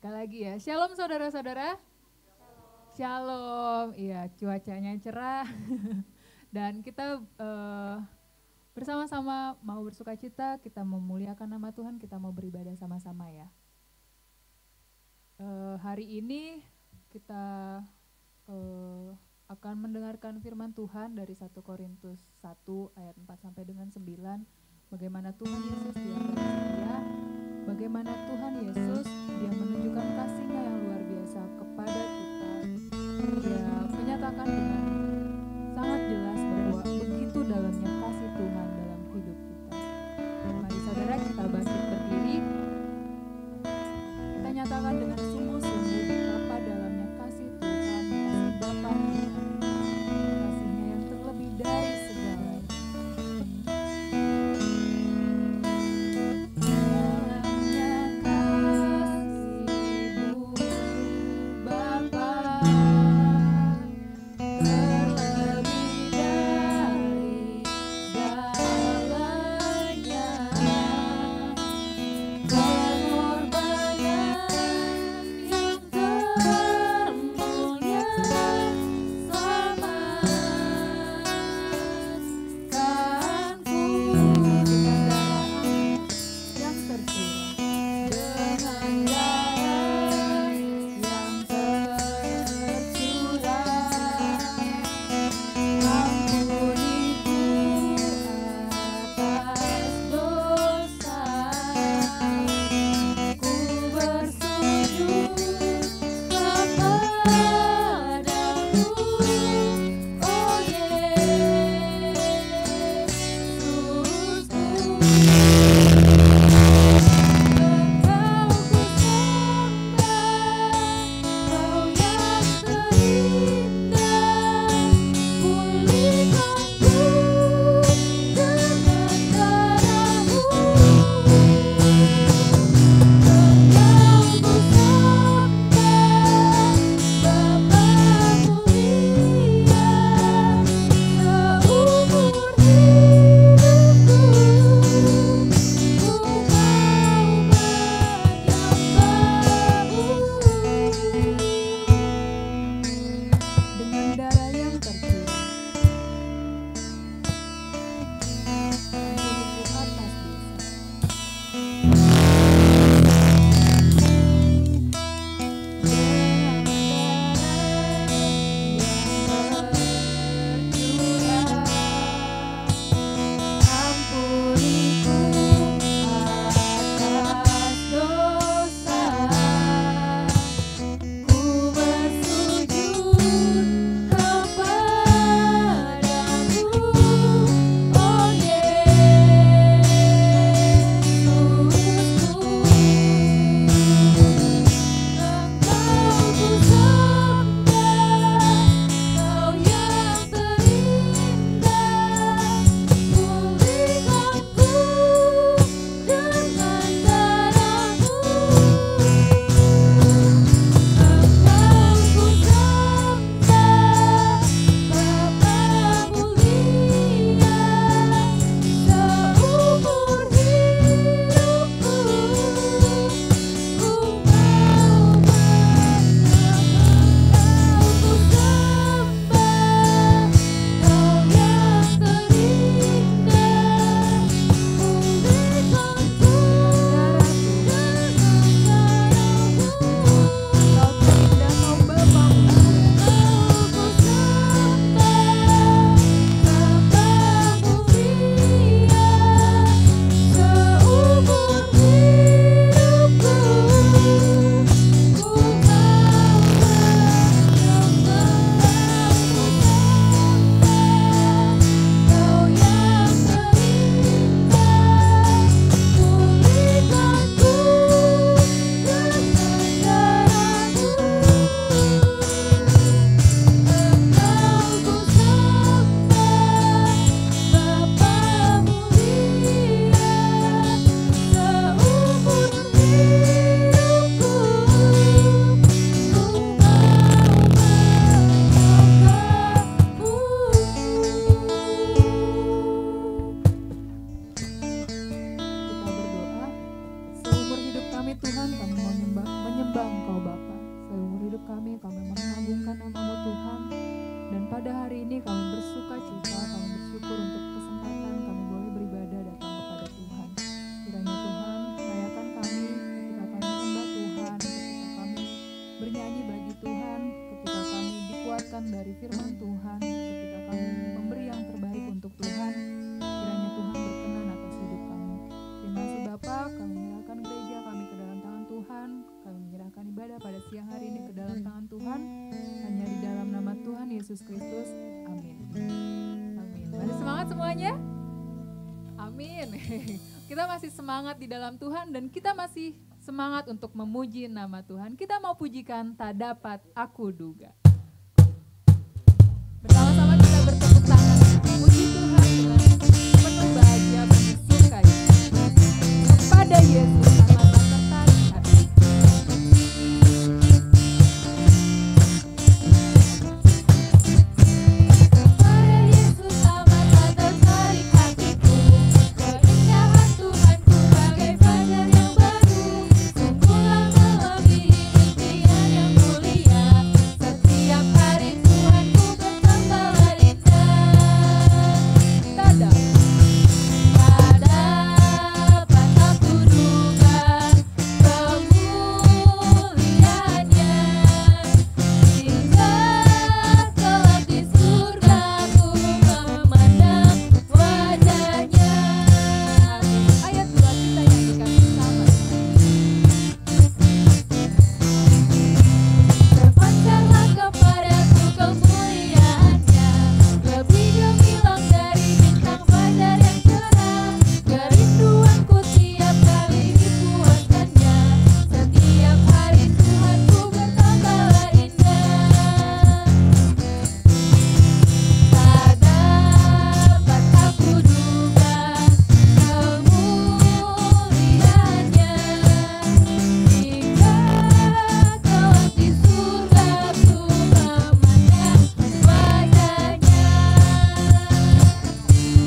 Sekali lagi ya, shalom saudara-saudara. Shalom, iya cuacanya cerah dan kita bersama-sama mau bersuka cita, kita memuliakan nama Tuhan, kita mau beribadah sama-sama ya. Hari ini kita akan mendengarkan firman Tuhan dari 1 Korintus 1 ayat 4 sampai dengan 9. Bagaimana Tuhan Yesus dia bersedia, bagaimana Tuhan Yesus dia menunjukkan kasih-Nya yang luar biasa kepada kita. Dia menyatakan dengan sangat jelas bahwa begitu dalamnya kasih Tuhan dalam hidup kita. Mari saudara kita bangkit berdiri. Kita nyatakan dengan sungguh-sungguh betapa dalamnya kasih Tuhan, kasih Bapa kita, kasih-Nya yang terlebih dari segalanya. Tuhan, kami mau menyembah seumur hidup kami mengagungkan nama-Mu Tuhan. Dan pada hari ini kami bersuka cita, kami bersyukur untuk kesempatan kami boleh beribadah datang kepada Tuhan. Kiranya Tuhan layakan kami ketika kami menyembah Tuhan, ketika kami bernyanyi bagi Tuhan, ketika kami dikuatkan dari firman Tuhan, ketika kami memberi yang terbaik untuk Tuhan. Kiranya Tuhan berkenan atas hidup kami. Terima kasih Bapa, kami menyerahkan gereja kami ke dalam tangan Tuhan. Kami menyerahkan ibadah pada siang hari ini ke dalam tangan Tuhan. Hanya di dalam nama Tuhan Yesus Kristus. Amin. Amin. Masih semangat semuanya? Amin. Kita masih semangat di dalam Tuhan dan kita masih semangat untuk memuji nama Tuhan. Kita mau pujikan tak dapat aku duga. Bersama-sama kita bertepuk tangan, puji Tuhan dengan penuh bahagia, penuh sukacita. Kepada Yesus amat tertarik hati. Kepada Yesus amat tertarik hatiku. Keindahan Tuhanku bagai fajar yang baru. Sungguhlah melebihi impian yang mulia. Setiap hari Tuhanku bertambahlah indah. Tak dapat aku duga kemuliaannya. Hingga kelak di surga ku memandang wajahnya. Ayat 2 kita nyanyikan bersama. Terpancarlah kepadaku kemuliaannya, lebih gemilang dari bintang fajar yang cerah. Kerinduanku tiap kali dipuaskannya. Setiap hari Tuhanku bertambahlah indah. Tak dapat aku duga kemuliaannya. Hingga kelak di surga ku memandang wajahnya.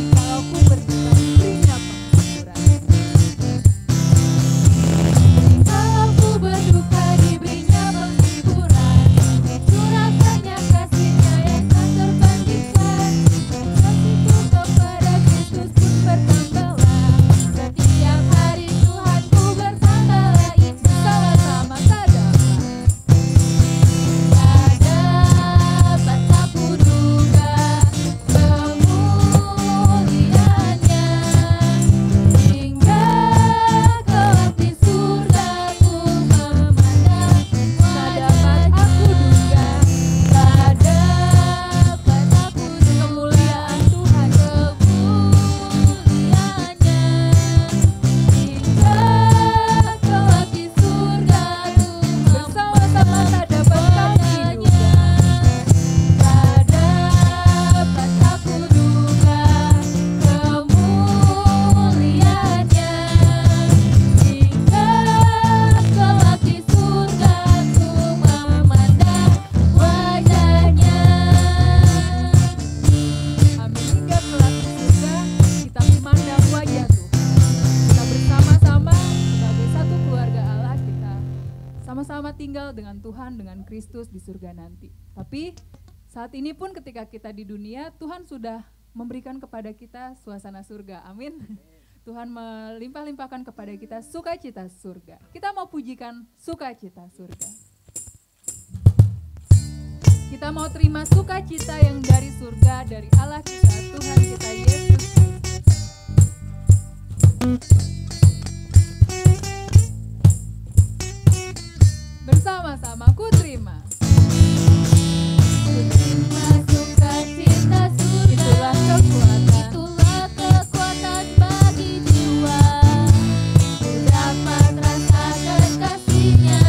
Jikalau ku berduka berinya penghiburan. Jikalau ku berduka diberinya penghiburan. Curahkannya kasih-Nya yang tak terbandingkan. Kasihku kepada Kristus pun bertambahlah. Setiap hari Tuhanku bertambahlah indah. Sama-sama tak dapat aku duga kemuliaannya. Hingga kelak di surga ku memandang. Tak dapat aku duga, tak dapat aku duga kemuliaan Tuhan, kemuliaannya. Hingga kelak di surga ku bersama-sama tak dapat kami duga. Tak dapat aku duga kemuliaannya. Hingga kelak di surga ku memandang wajahnya. Amin. Hingga kelak di surga kita memandang wajah Tuhan. Kita bersama-sama sebagai satu keluarga Allah, kita sama-sama tinggal dengan Tuhan, dengan Kristus di surga nanti. Tapi saat ini pun ketika kita di dunia, Tuhan sudah memberikan kepada kita suasana surga. Amin. Tuhan melimpah-limpahkan kepada kita sukacita surga. Kita mau pujikan sukacita surga. Kita mau terima sukacita yang dari surga, dari Allah kita, Tuhan kita Yesus Kristus. Bersama-sama ku terima. Ku terima sukacita surga. Itulah kekuatan. Itulah kekuatan bagi jiwa. Ku dapat rasakan kasih-Nya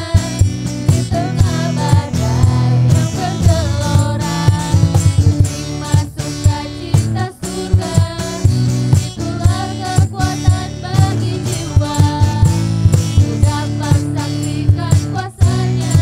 di tengah badai yang bergelora. Ku terima sukacita surga. Itulah kekuatan bagi jiwa. Ku dapat saksikan kuasa-Nya.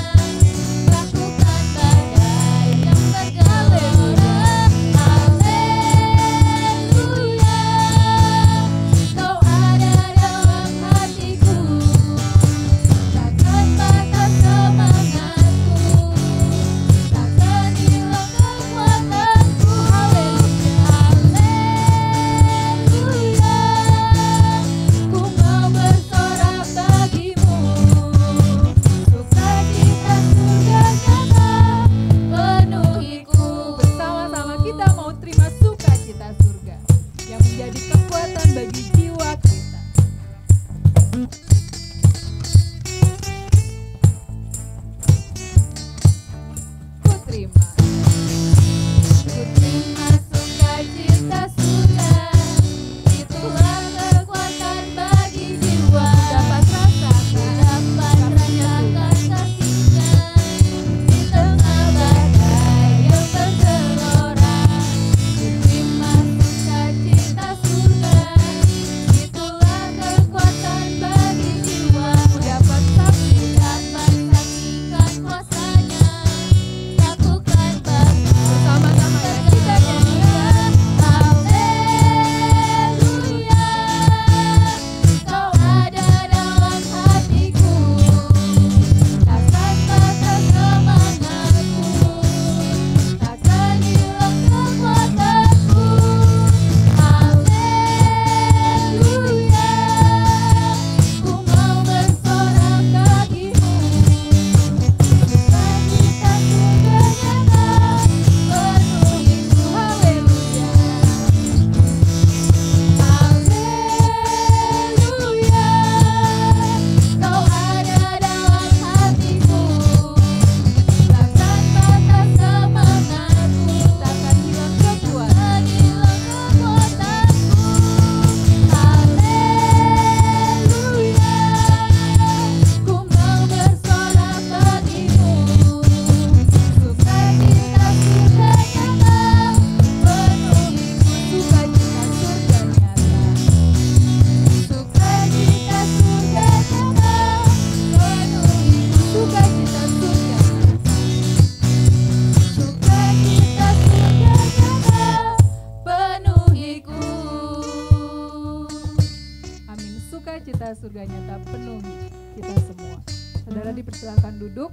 surganya tak penuhi kita semua. Saudara dipersilakan duduk.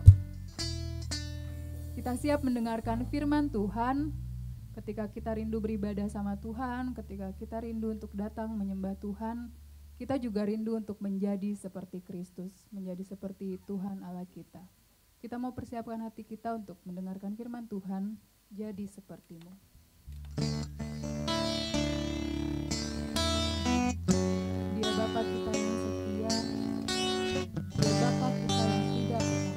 Kita siap mendengarkan firman Tuhan. Ketika kita rindu beribadah sama Tuhan, ketika kita rindu untuk datang menyembah Tuhan, kita juga rindu untuk menjadi seperti Kristus, menjadi seperti Tuhan Allah kita. Kita mau persiapkan hati kita untuk mendengarkan firman Tuhan, jadi sepertimu. Dia Bapa kita yang setia, Dia Bapa kita yang tidak pernah meninggalkan.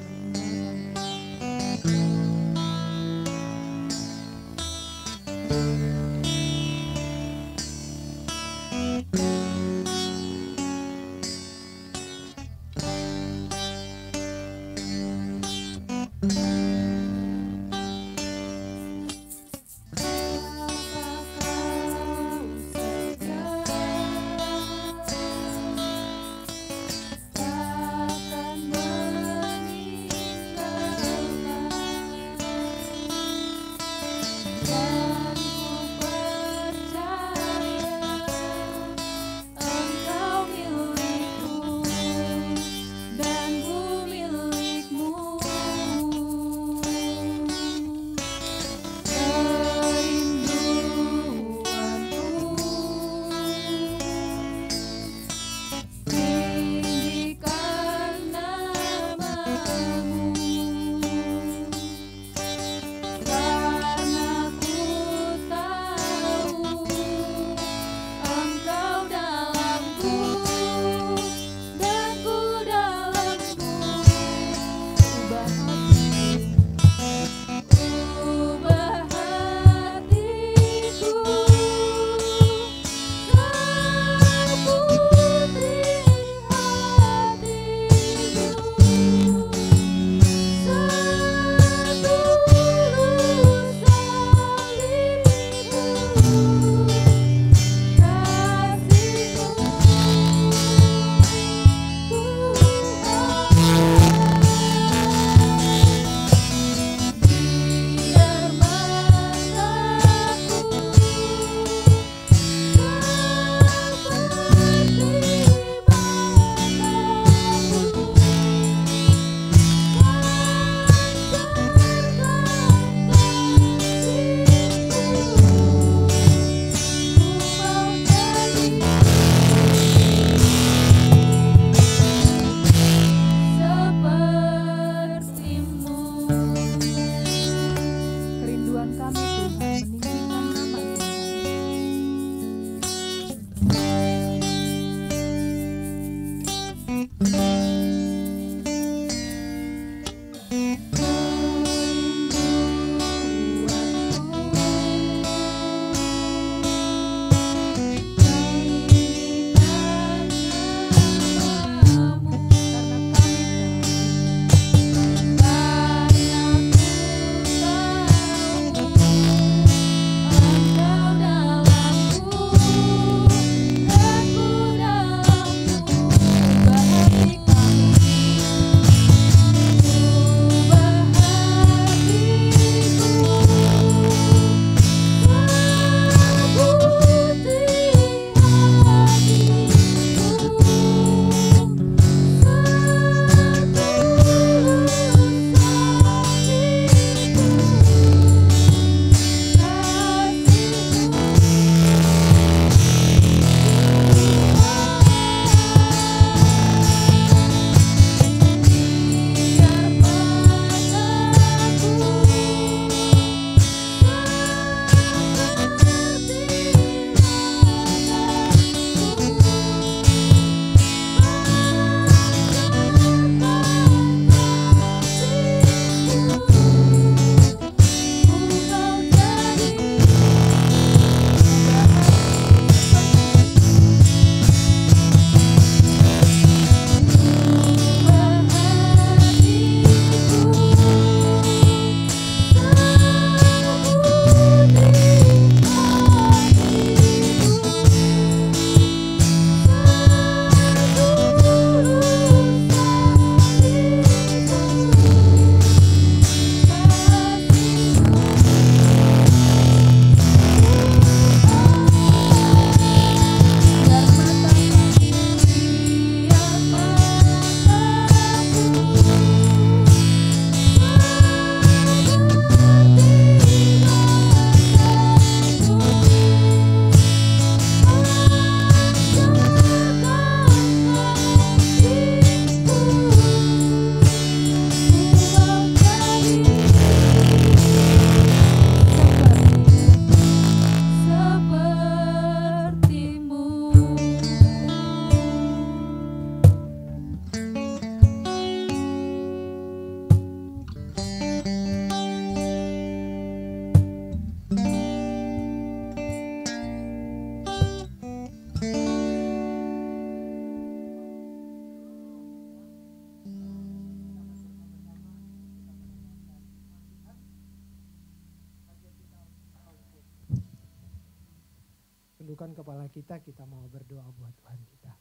tundukkan kepala kita mau berdoa buat Tuhan kita.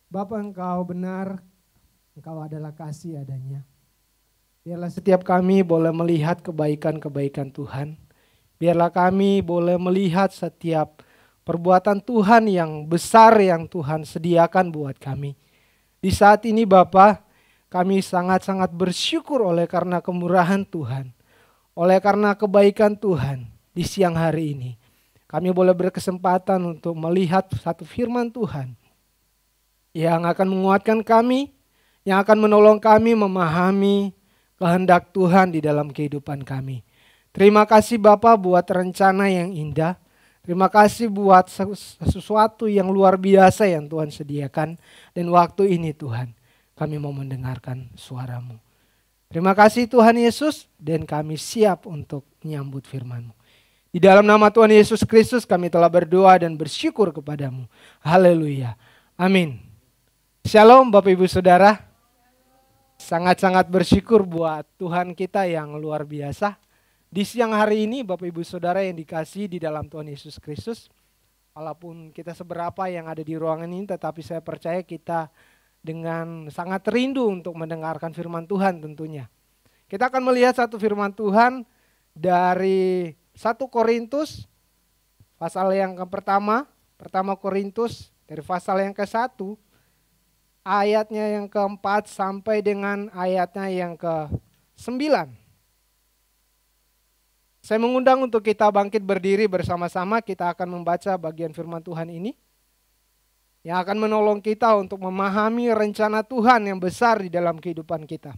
Bapa, Engkau benar, Engkau adalah kasih adanya. Biarlah setiap kami boleh melihat kebaikan-kebaikan Tuhan. Biarlah kami boleh melihat setiap perbuatan Tuhan yang besar yang Tuhan sediakan buat kami. Di saat ini Bapa, kami sangat-sangat bersyukur oleh karena kemurahan Tuhan. Oleh karena kebaikan Tuhan di siang hari ini. Kami boleh berkesempatan untuk melihat satu firman Tuhan yang akan menguatkan kami, yang akan menolong kami memahami kehendak Tuhan di dalam kehidupan kami. Terima kasih Bapak buat rencana yang indah. Terima kasih buat sesuatu yang luar biasa yang Tuhan sediakan. Dan waktu ini Tuhan, kami mau mendengarkan suara-Mu. Terima kasih Tuhan Yesus, dan kami siap untuk menyambut firman-Mu. Di dalam nama Tuhan Yesus Kristus kami telah berdoa dan bersyukur kepadamu. Haleluya. Amin. Shalom Bapak Ibu Saudara. Sangat-sangat bersyukur buat Tuhan kita yang luar biasa. Di siang hari ini Bapak Ibu Saudara yang dikasihi di dalam Tuhan Yesus Kristus. Walaupun kita seberapa yang ada di ruangan ini, tetapi saya percaya kita dengan sangat rindu untuk mendengarkan firman Tuhan tentunya. Kita akan melihat satu firman Tuhan dari 1 Korintus pasal yang pertama Korintus dari pasal yang ke-1 ayatnya yang ke-4 sampai dengan ayatnya yang ke-9. Saya mengundang untuk kita bangkit berdiri bersama-sama, kita akan membaca bagian firman Tuhan ini yang akan menolong kita untuk memahami rencana Tuhan yang besar di dalam kehidupan kita.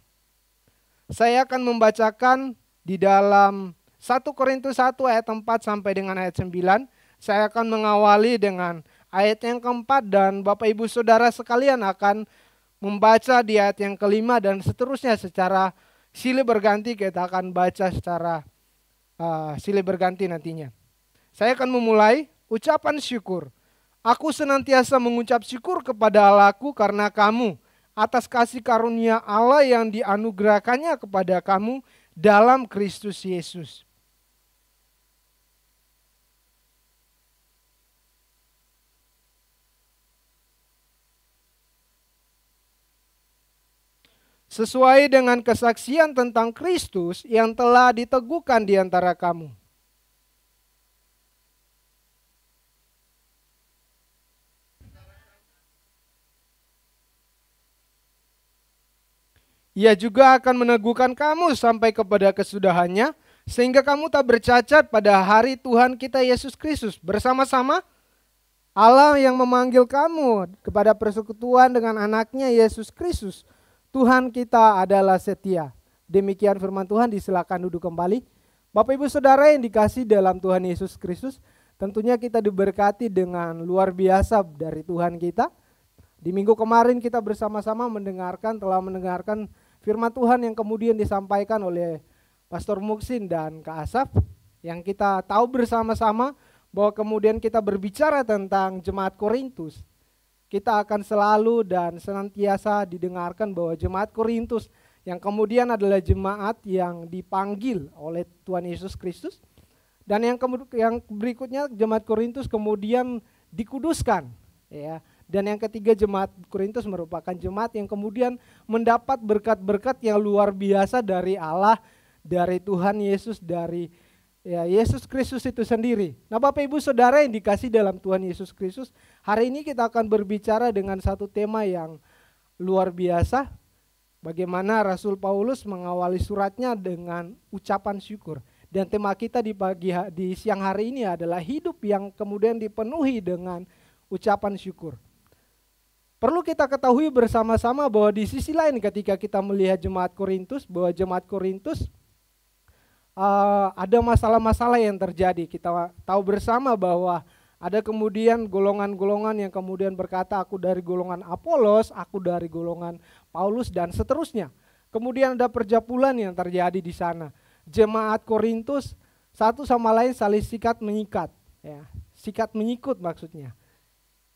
Saya akan membacakan di dalam 1 Korintus 1 ayat 4 sampai dengan ayat 9. Saya akan mengawali dengan ayat yang ke-4 dan Bapak Ibu Saudara sekalian akan membaca di ayat yang ke-5 dan seterusnya secara silih berganti. Kita akan baca secara silih berganti nantinya. Saya akan memulai ucapan syukur. Aku senantiasa mengucap syukur kepada Allahku karena kamu atas kasih karunia Allah yang dianugerahkannya kepada kamu dalam Kristus Yesus. Sesuai dengan kesaksian tentang Kristus yang telah diteguhkan di antara kamu. Ia juga akan meneguhkan kamu sampai kepada kesudahannya, sehingga kamu tak bercacat pada hari Tuhan kita Yesus Kristus. Bersama-sama Allah yang memanggil kamu kepada persekutuan dengan anaknya Yesus Kristus. Tuhan kita adalah setia. Demikian firman Tuhan, disilakan duduk kembali. Bapak Ibu Saudara yang dikasih dalam Tuhan Yesus Kristus, tentunya kita diberkati dengan luar biasa dari Tuhan kita. Di minggu kemarin kita bersama-sama telah mendengarkan firman Tuhan yang kemudian disampaikan oleh Pastor Muksin dan Kak Asaf. Yang kita tahu bersama-sama bahwa kemudian kita berbicara tentang jemaat Korintus. Kita akan selalu dan senantiasa didengarkan bahwa jemaat Korintus yang kemudian adalah jemaat yang dipanggil oleh Tuhan Yesus Kristus. Dan yang berikutnya jemaat Korintus kemudian dikuduskan. Ya. Dan yang ketiga jemaat Korintus merupakan jemaat yang kemudian mendapat berkat-berkat yang luar biasa dari Allah, dari Tuhan Yesus, dari Yesus Kristus itu sendiri. Nah Bapak Ibu Saudara yang dikasih dalam Tuhan Yesus Kristus, hari ini kita akan berbicara dengan satu tema yang luar biasa. Bagaimana Rasul Paulus mengawali suratnya dengan ucapan syukur. Dan tema kita di siang hari ini adalah hidup yang kemudian dipenuhi dengan ucapan syukur. Perlu kita ketahui bersama-sama bahwa di sisi lain ketika kita melihat jemaat Korintus, bahwa jemaat Korintus ada masalah-masalah yang terjadi. Kita tahu bersama bahwa ada kemudian golongan-golongan yang kemudian berkata aku dari golongan Apolos, aku dari golongan Paulus dan seterusnya. Kemudian ada perjapulan yang terjadi di sana. Jemaat Korintus satu sama lain saling sikat menyikat, ya, sikat menyikut maksudnya.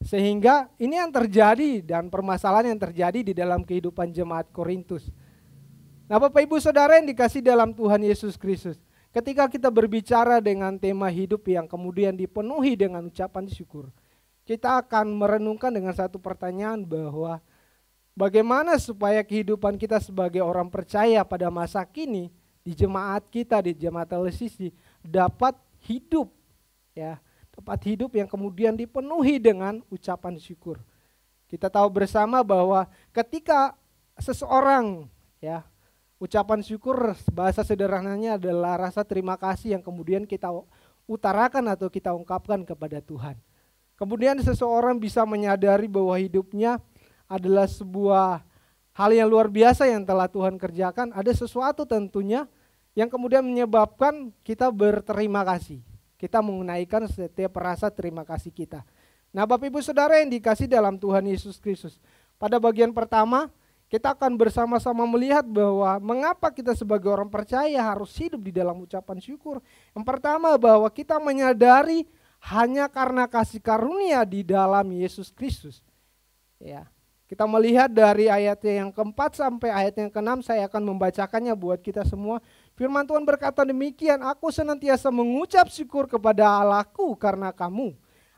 Sehingga ini yang terjadi dan permasalahan yang terjadi di dalam kehidupan jemaat Korintus. Nah Bapak Ibu Saudara yang dikasih dalam Tuhan Yesus Kristus, ketika kita berbicara dengan tema hidup yang kemudian dipenuhi dengan ucapan syukur, kita akan merenungkan dengan satu pertanyaan bahwa bagaimana supaya kehidupan kita sebagai orang percaya pada masa kini di jemaat kita, di jemaat televisi dapat hidup, ya, dapat hidup yang kemudian dipenuhi dengan ucapan syukur. Kita tahu bersama bahwa ketika seseorang, ya, ucapan syukur bahasa sederhananya adalah rasa terima kasih yang kemudian kita utarakan atau kita ungkapkan kepada Tuhan. Kemudian seseorang bisa menyadari bahwa hidupnya adalah sebuah hal yang luar biasa yang telah Tuhan kerjakan. Ada sesuatu tentunya yang kemudian menyebabkan kita berterima kasih. Kita menunaikan setiap rasa terima kasih kita. Nah, Bapak Ibu Saudara yang dikasihi dalam Tuhan Yesus Kristus, pada bagian pertama kita akan bersama-sama melihat bahwa mengapa kita sebagai orang percaya harus hidup di dalam ucapan syukur. Yang pertama bahwa kita menyadari hanya karena kasih karunia di dalam Yesus Kristus. Ya, kita melihat dari ayatnya yang keempat sampai ayat yang keenam, saya akan membacakannya buat kita semua. Firman Tuhan berkata demikian, aku senantiasa mengucap syukur kepada Allahku karena kamu,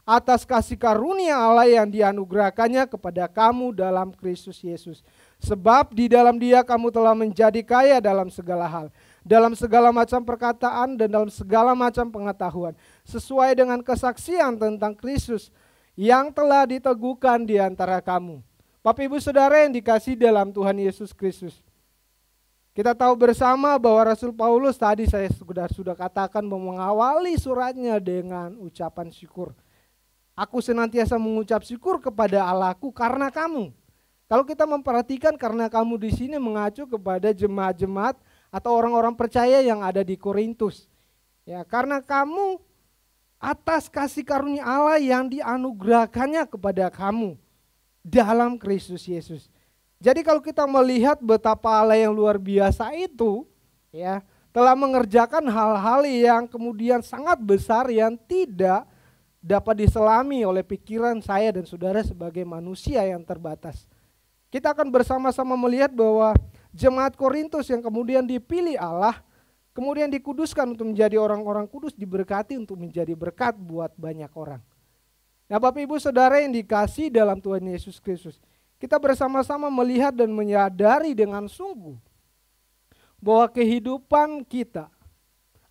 atas kasih karunia Allah yang dianugerahkannya kepada kamu dalam Kristus Yesus. Sebab di dalam Dia kamu telah menjadi kaya dalam segala hal, dalam segala macam perkataan dan dalam segala macam pengetahuan, sesuai dengan kesaksian tentang Kristus yang telah diteguhkan di antara kamu. Bapak Ibu Saudara yang dikasihi dalam Tuhan Yesus Kristus, kita tahu bersama bahwa Rasul Paulus tadi saya sudah katakan mengawali suratnya dengan ucapan syukur. Aku senantiasa mengucap syukur kepada Allahku karena kamu. Kalau kita memperhatikan karena kamu di sini mengacu kepada jemaat-jemaat atau orang-orang percaya yang ada di Korintus. Ya, karena kamu atas kasih karunia Allah yang dianugerahkannya kepada kamu dalam Kristus Yesus. Jadi kalau kita melihat betapa Allah yang luar biasa itu, ya, telah mengerjakan hal-hal yang kemudian sangat besar yang tidak dapat diselami oleh pikiran saya dan saudara sebagai manusia yang terbatas. Kita akan bersama-sama melihat bahwa jemaat Korintus yang kemudian dipilih Allah, kemudian dikuduskan untuk menjadi orang-orang kudus, diberkati untuk menjadi berkat buat banyak orang. Nah, Bapak Ibu Saudara yang dikasihi dalam Tuhan Yesus Kristus, kita bersama-sama melihat dan menyadari dengan sungguh bahwa kehidupan kita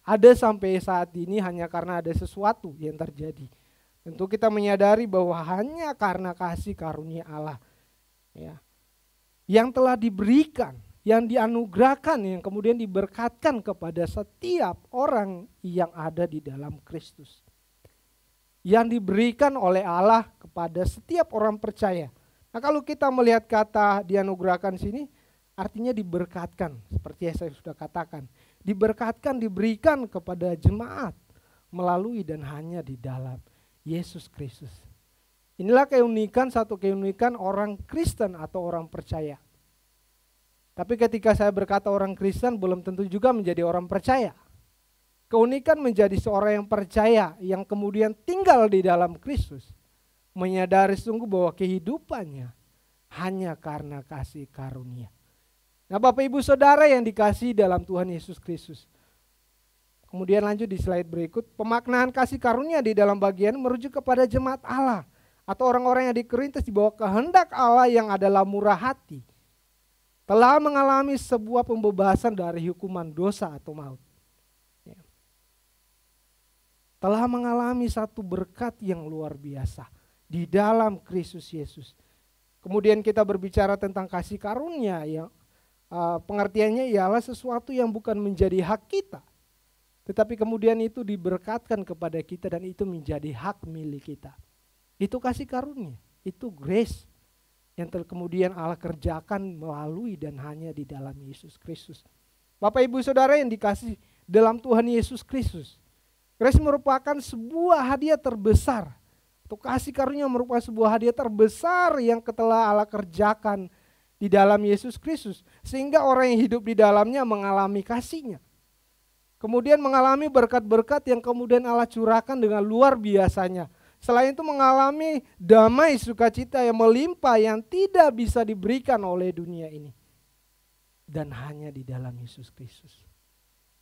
ada sampai saat ini hanya karena ada sesuatu yang terjadi. Tentu kita menyadari bahwa hanya karena kasih karunia Allah, ya, yang telah diberikan, yang dianugerahkan, yang kemudian diberkatkan kepada setiap orang yang ada di dalam Kristus. Yang diberikan oleh Allah kepada setiap orang percaya. Nah, kalau kita melihat kata dianugerahkan sini, artinya diberkatkan, seperti yang saya sudah katakan. Diberkatkan, diberikan kepada jemaat melalui dan hanya di dalam Yesus Kristus. Inilah satu keunikan orang Kristen atau orang percaya. Tapi ketika saya berkata orang Kristen, belum tentu juga menjadi orang percaya. Keunikan menjadi seorang yang percaya, yang kemudian tinggal di dalam Kristus, menyadari sungguh bahwa kehidupannya hanya karena kasih karunia. Nah, Bapak Ibu Saudara yang dikasihi dalam Tuhan Yesus Kristus. Kemudian lanjut di slide berikut, pemaknaan kasih karunia di dalam bagian merujuk kepada jemaat Allah atau orang-orang yang di Korintus di bawah kehendak Allah yang adalah murah hati, telah mengalami sebuah pembebasan dari hukuman dosa atau maut. Ya. Telah mengalami satu berkat yang luar biasa di dalam Kristus Yesus. Kemudian kita berbicara tentang kasih karunia yang pengertiannya ialah sesuatu yang bukan menjadi hak kita, tetapi kemudian itu diberkatkan kepada kita dan itu menjadi hak milik kita. Itu kasih karunia, itu grace yang kemudian Allah kerjakan melalui dan hanya di dalam Yesus Kristus. Bapak Ibu Saudara yang dikasihi dalam Tuhan Yesus Kristus, grace merupakan sebuah hadiah terbesar. Atau kasih karunia merupakan sebuah hadiah terbesar yang telah Allah kerjakan di dalam Yesus Kristus. Sehingga orang yang hidup di dalamnya mengalami kasih-Nya. Kemudian mengalami berkat-berkat yang kemudian Allah curahkan dengan luar biasanya. Selain itu mengalami damai sukacita yang melimpah yang tidak bisa diberikan oleh dunia ini. Dan hanya di dalam Yesus Kristus.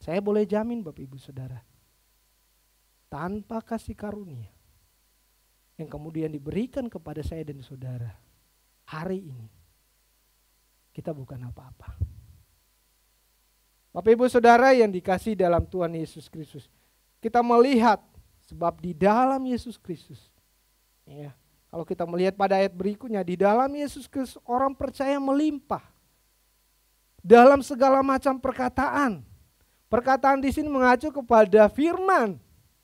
Saya boleh jamin Bapak Ibu Saudara, tanpa kasih karunia yang kemudian diberikan kepada saya dan saudara, hari ini kita bukan apa-apa. Bapak Ibu Saudara yang dikasihi dalam Tuhan Yesus Kristus, kita melihat sebab di dalam Yesus Kristus, ya, kalau kita melihat pada ayat berikutnya, di dalam Yesus Kristus orang percaya melimpah dalam segala macam perkataan. Perkataan di sini mengacu kepada firman,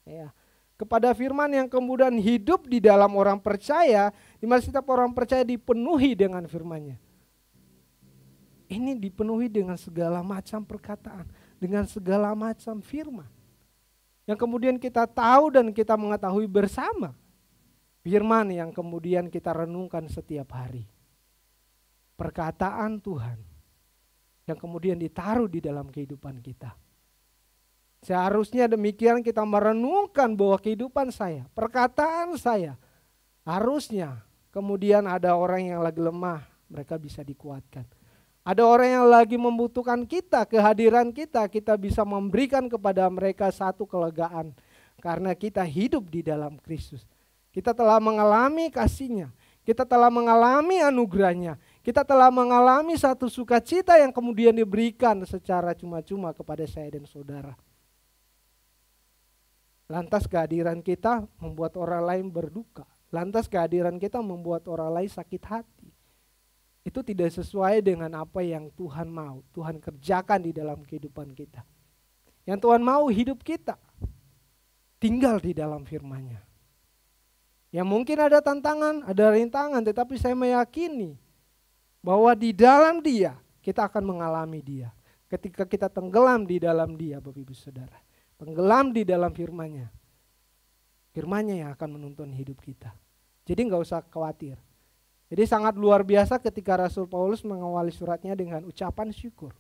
ya, kepada firman yang kemudian hidup di dalam orang percaya, di mana setiap orang percaya dipenuhi dengan firman-Nya. Ini dipenuhi dengan segala macam perkataan, dengan segala macam firman. Yang kemudian kita tahu dan kita mengetahui bersama. Firman yang kemudian kita renungkan setiap hari. Perkataan Tuhan yang kemudian ditaruh di dalam kehidupan kita. Seharusnya demikian kita merenungkan bahwa kehidupan saya, perkataan saya, harusnya kemudian ada orang yang lagi lemah, mereka bisa dikuatkan. Ada orang yang lagi membutuhkan kita, kehadiran kita, kita bisa memberikan kepada mereka satu kelegaan. Karena kita hidup di dalam Kristus. Kita telah mengalami kasih-Nya, kita telah mengalami anugerah-Nya, kita telah mengalami satu sukacita yang kemudian diberikan secara cuma-cuma kepada saya dan saudara. Lantas kehadiran kita membuat orang lain berduka. Lantas kehadiran kita membuat orang lain sakit hati. Itu tidak sesuai dengan apa yang Tuhan mau, Tuhan kerjakan di dalam kehidupan kita. Yang Tuhan mau hidup kita tinggal di dalam firman-Nya. Ya mungkin ada tantangan, ada rintangan, tetapi saya meyakini bahwa di dalam Dia kita akan mengalami Dia. Ketika kita tenggelam di dalam Dia, Bapak Ibu Saudara, tenggelam di dalam firman-Nya, firman-Nya yang akan menuntun hidup kita. Jadi nggak usah khawatir. Jadi sangat luar biasa ketika Rasul Paulus mengawali suratnya dengan ucapan syukur.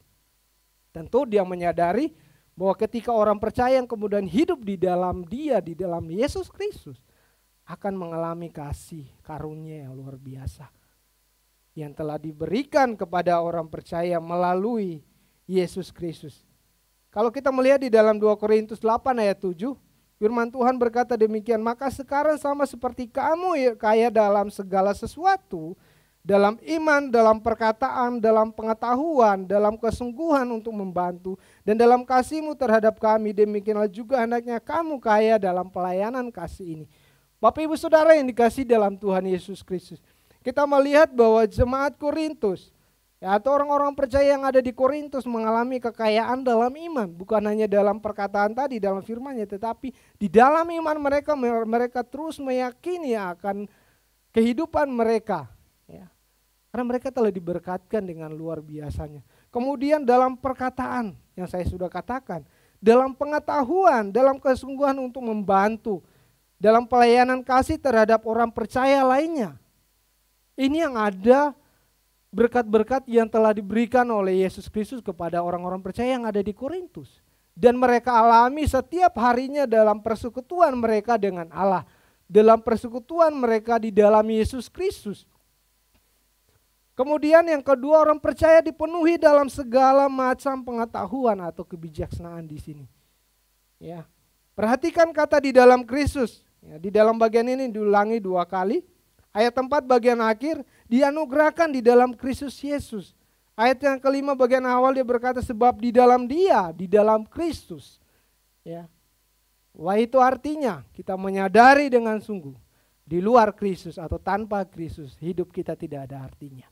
Tentu dia menyadari bahwa ketika orang percaya yang kemudian hidup di dalam Dia, di dalam Yesus Kristus, akan mengalami kasih karunia yang luar biasa yang telah diberikan kepada orang percaya melalui Yesus Kristus. Kalau kita melihat di dalam 2 Korintus 8 ayat 7, firman Tuhan berkata demikian, maka sekarang sama seperti kamu kaya dalam segala sesuatu, dalam iman, dalam perkataan, dalam pengetahuan, dalam kesungguhan untuk membantu, dan dalam kasihmu terhadap kami, demikianlah juga hendaknya kamu kaya dalam pelayanan kasih ini. Bapak Ibu Saudara yang dikasihi dalam Tuhan Yesus Kristus, kita melihat bahwa jemaat Korintus, ya, atau orang-orang percaya yang ada di Korintus mengalami kekayaan dalam iman. Bukan hanya dalam perkataan tadi, dalam firman-Nya, tetapi di dalam iman mereka terus meyakini akan kehidupan mereka. Ya. Karena mereka telah diberkatkan dengan luar biasanya. Kemudian dalam perkataan yang saya sudah katakan, dalam pengetahuan, dalam kesungguhan untuk membantu, dalam pelayanan kasih terhadap orang percaya lainnya. Ini yang ada berkat-berkat yang telah diberikan oleh Yesus Kristus kepada orang-orang percaya yang ada di Korintus. Dan mereka alami setiap harinya dalam persekutuan mereka dengan Allah. Dalam persekutuan mereka di dalam Yesus Kristus. Kemudian yang kedua, orang percaya dipenuhi dalam segala macam pengetahuan atau kebijaksanaan di sini. Ya. Perhatikan kata di dalam Kristus. Ya, di dalam bagian ini diulangi 2 kali. Ayat 4 bagian akhir, dianugerahkan di dalam Kristus Yesus. Ayat yang kelima bagian awal dia berkata sebab di dalam Dia, di dalam Kristus. Ya. Wah, itu artinya kita menyadari dengan sungguh di luar Kristus atau tanpa Kristus hidup kita tidak ada artinya.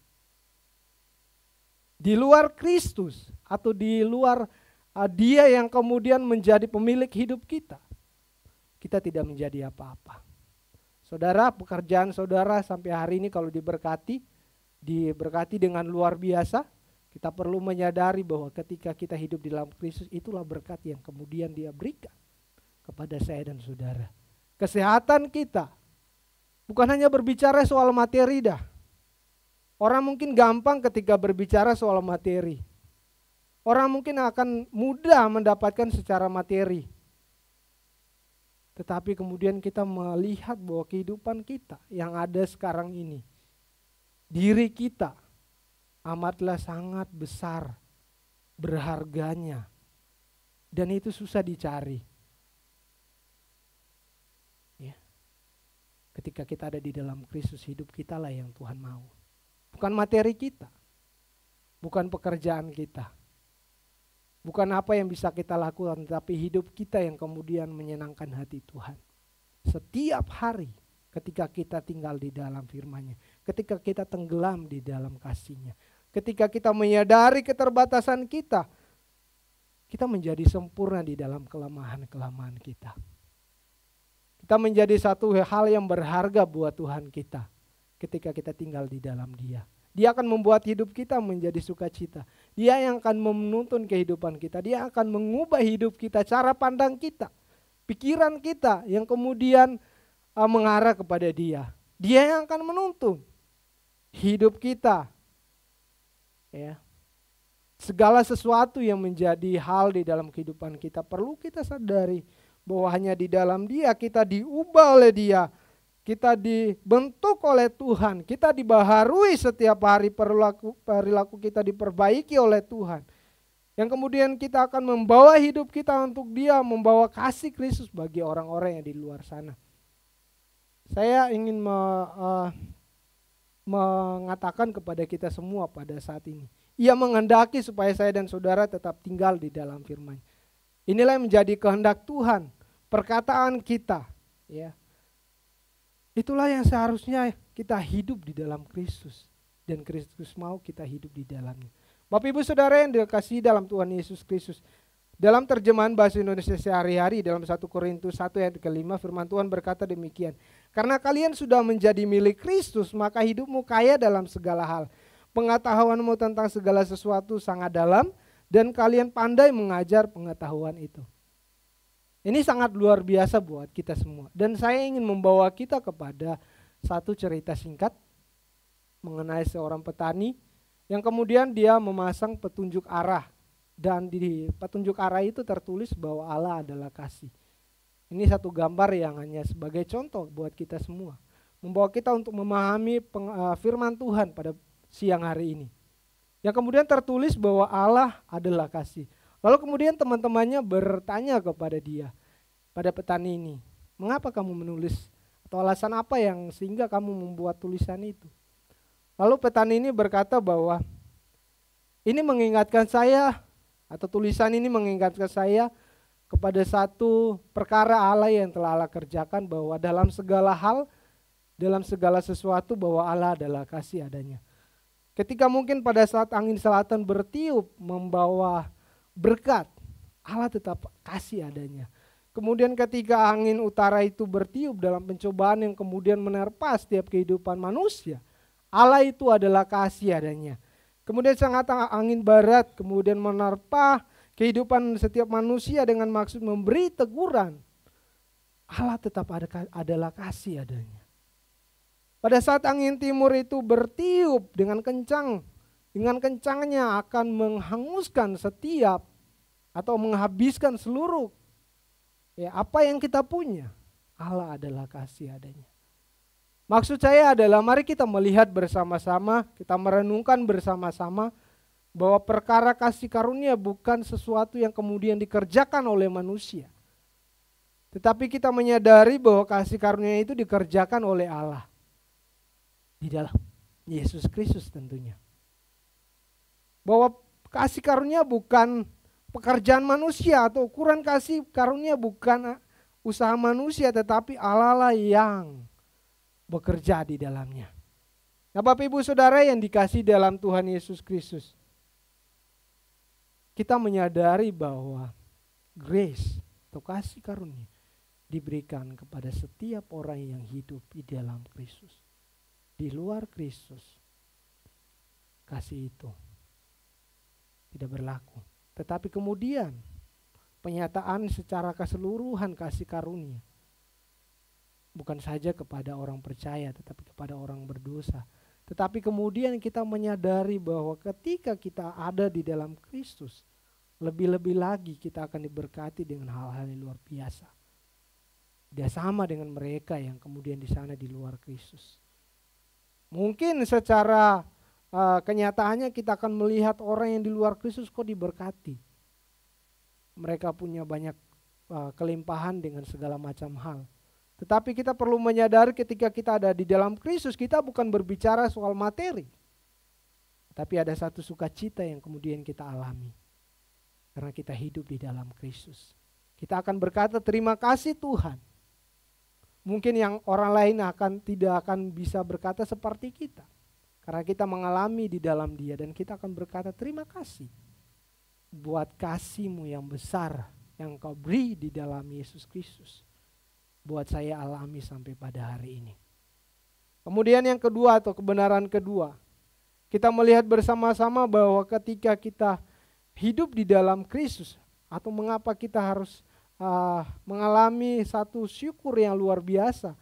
Di luar Kristus atau di luar Dia yang kemudian menjadi pemilik hidup kita, kita tidak menjadi apa-apa. Saudara, pekerjaan saudara sampai hari ini kalau diberkati dengan luar biasa, kita perlu menyadari bahwa ketika kita hidup di dalam Kristus, itulah berkat yang kemudian Dia berikan kepada saya dan saudara. Kesehatan kita, bukan hanya berbicara soal materi dah. Orang mungkin gampang ketika berbicara soal materi. Orang mungkin akan mudah mendapatkan secara materi. Tetapi kemudian kita melihat bahwa kehidupan kita yang ada sekarang ini, diri kita amatlah sangat besar berharganya Dan itu susah dicari. Ya. Ketika kita ada di dalam Kristus, hidup kita lah yang Tuhan mau. Bukan materi kita. Bukan pekerjaan kita. Bukan apa yang bisa kita lakukan, tapi hidup kita yang kemudian menyenangkan hati Tuhan. Setiap hari ketika kita tinggal di dalam firman-Nya, ketika kita tenggelam di dalam kasih-Nya, ketika kita menyadari keterbatasan kita, kita menjadi sempurna di dalam kelemahan-kelemahan kita. Kita menjadi satu hal yang berharga buat Tuhan kita ketika kita tinggal di dalam Dia. Dia akan membuat hidup kita menjadi sukacita. Dia yang akan menuntun kehidupan kita. Dia akan mengubah hidup kita, cara pandang kita, pikiran kita yang kemudian mengarah kepada Dia. Dia yang akan menuntun hidup kita. Ya. Segala sesuatu yang menjadi hal di dalam kehidupan kita perlu kita sadari bahwa hanya di dalam Dia kita diubah oleh Dia. Kita dibentuk oleh Tuhan, kita dibaharui setiap hari, perilaku kita diperbaiki oleh Tuhan. Yang kemudian kita akan membawa hidup kita untuk Dia, membawa kasih Kristus bagi orang-orang yang di luar sana. Saya ingin mengatakan kepada kita semua pada saat ini, Ia menghendaki supaya saya dan saudara tetap tinggal di dalam firman. Inilah yang menjadi kehendak Tuhan, perkataan kita, ya. Itulah yang seharusnya kita hidup di dalam Kristus. Dan Kristus mau kita hidup di dalamnya. Bapak Ibu Saudara yang dikasihi dalam Tuhan Yesus Kristus. Dalam terjemahan bahasa Indonesia sehari-hari dalam 1 Korintus 1 ayat ke-5 firman Tuhan berkata demikian. Karena kalian sudah menjadi milik Kristus maka hidupmu kaya dalam segala hal. Pengetahuanmu tentang segala sesuatu sangat dalam dan kalian pandai mengajar pengetahuan itu. Ini sangat luar biasa buat kita semua. Dan saya ingin membawa kita kepada satu cerita singkat mengenai seorang petani yang kemudian dia memasang petunjuk arah. Dan di petunjuk arah itu tertulis bahwa Allah adalah kasih. Ini satu gambar yang hanya sebagai contoh buat kita semua. Membawa kita untuk memahami firman Tuhan pada siang hari ini. Yang kemudian tertulis bahwa Allah adalah kasih. Lalu kemudian teman-temannya bertanya kepada dia, pada petani ini, mengapa kamu menulis atau alasan apa yang sehingga kamu membuat tulisan itu? Lalu petani ini berkata bahwa ini mengingatkan saya atau tulisan ini mengingatkan saya kepada satu perkara Allah yang telah Allah kerjakan bahwa dalam segala hal, dalam segala sesuatu bahwa Allah adalah kasih adanya. Ketika mungkin pada saat angin selatan bertiup membawa berkat, Allah tetap kasih adanya. Kemudian ketika angin utara itu bertiup dalam pencobaan yang kemudian menerpa setiap kehidupan manusia, Allah itu adalah kasih adanya. Kemudian sangat angin barat kemudian menerpa kehidupan setiap manusia dengan maksud memberi teguran, Allah tetap adalah kasih adanya. Pada saat angin timur itu bertiup dengan kencang, dengan kencangnya akan menghanguskan setiap atau menghabiskan seluruh apa yang kita punya. Allah adalah kasih adanya. Maksud saya adalah mari kita melihat bersama-sama, kita merenungkan bersama-sama bahwa perkara kasih karunia bukan sesuatu yang kemudian dikerjakan oleh manusia. Tetapi kita menyadari bahwa kasih karunia itu dikerjakan oleh Allah. Di dalam Yesus Kristus tentunya. Bahwa kasih karunia bukan pekerjaan manusia atau ukuran kasih karunia bukan usaha manusia, tetapi Allah lah yang bekerja di dalamnya. Nah, Bapak Ibu Saudara yang dikasihi dalam Tuhan Yesus Kristus, kita menyadari bahwa grace atau kasih karunia diberikan kepada setiap orang yang hidup di dalam Kristus. Di luar Kristus, kasih itu tidak berlaku. Tetapi kemudian penyataan secara keseluruhan kasih karunia bukan saja kepada orang percaya tetapi kepada orang berdosa. Tetapi kemudian kita menyadari bahwa ketika kita ada di dalam Kristus, lebih-lebih lagi kita akan diberkati dengan hal-hal yang luar biasa. Tidak sama dengan mereka yang kemudian di sana di luar Kristus. Mungkin secara kenyataannya kita akan melihat orang yang di luar Kristus kok diberkati. mereka punya banyak kelimpahan dengan segala macam hal. Tetapi kita perlu menyadari ketika kita ada di dalam Kristus, kita bukan berbicara soal materi. Tapi ada satu sukacita yang kemudian kita alami. Karena kita hidup di dalam Kristus. Kita akan berkata terima kasih Tuhan. Mungkin yang orang lain tidak akan bisa berkata seperti kita. Karena kita mengalami di dalam Dia dan kita akan berkata terima kasih. Buat kasih-Mu yang besar yang Kau beri di dalam Yesus Kristus. Buat saya alami sampai pada hari ini. Kemudian yang kedua atau kebenaran kedua. Kita melihat bersama-sama bahwa ketika kita hidup di dalam Kristus. Atau mengapa kita harus mengalami satu syukur yang luar biasa.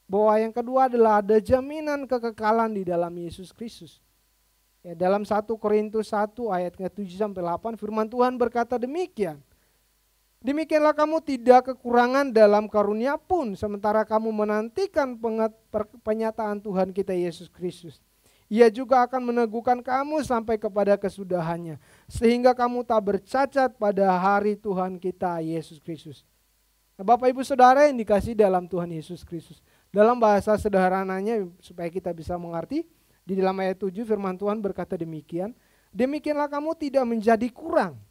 Bahwa yang kedua adalah ada jaminan kekekalan di dalam Yesus Kristus. Ya, dalam 1 Korintus 1 ayat 7-8 firman Tuhan berkata demikian. Demikianlah kamu tidak kekurangan dalam karunia pun sementara kamu menantikan penyataan Tuhan kita Yesus Kristus. Ia juga akan meneguhkan kamu sampai kepada kesudahannya sehingga kamu tak bercacat pada hari Tuhan kita Yesus Kristus. Nah, Bapak Ibu Saudara yang dikasihi dalam Tuhan Yesus Kristus. Dalam bahasa sederhananya supaya kita bisa mengerti, di dalam ayat 7 firman Tuhan berkata demikian. Demikianlah kamu tidak menjadi kurang.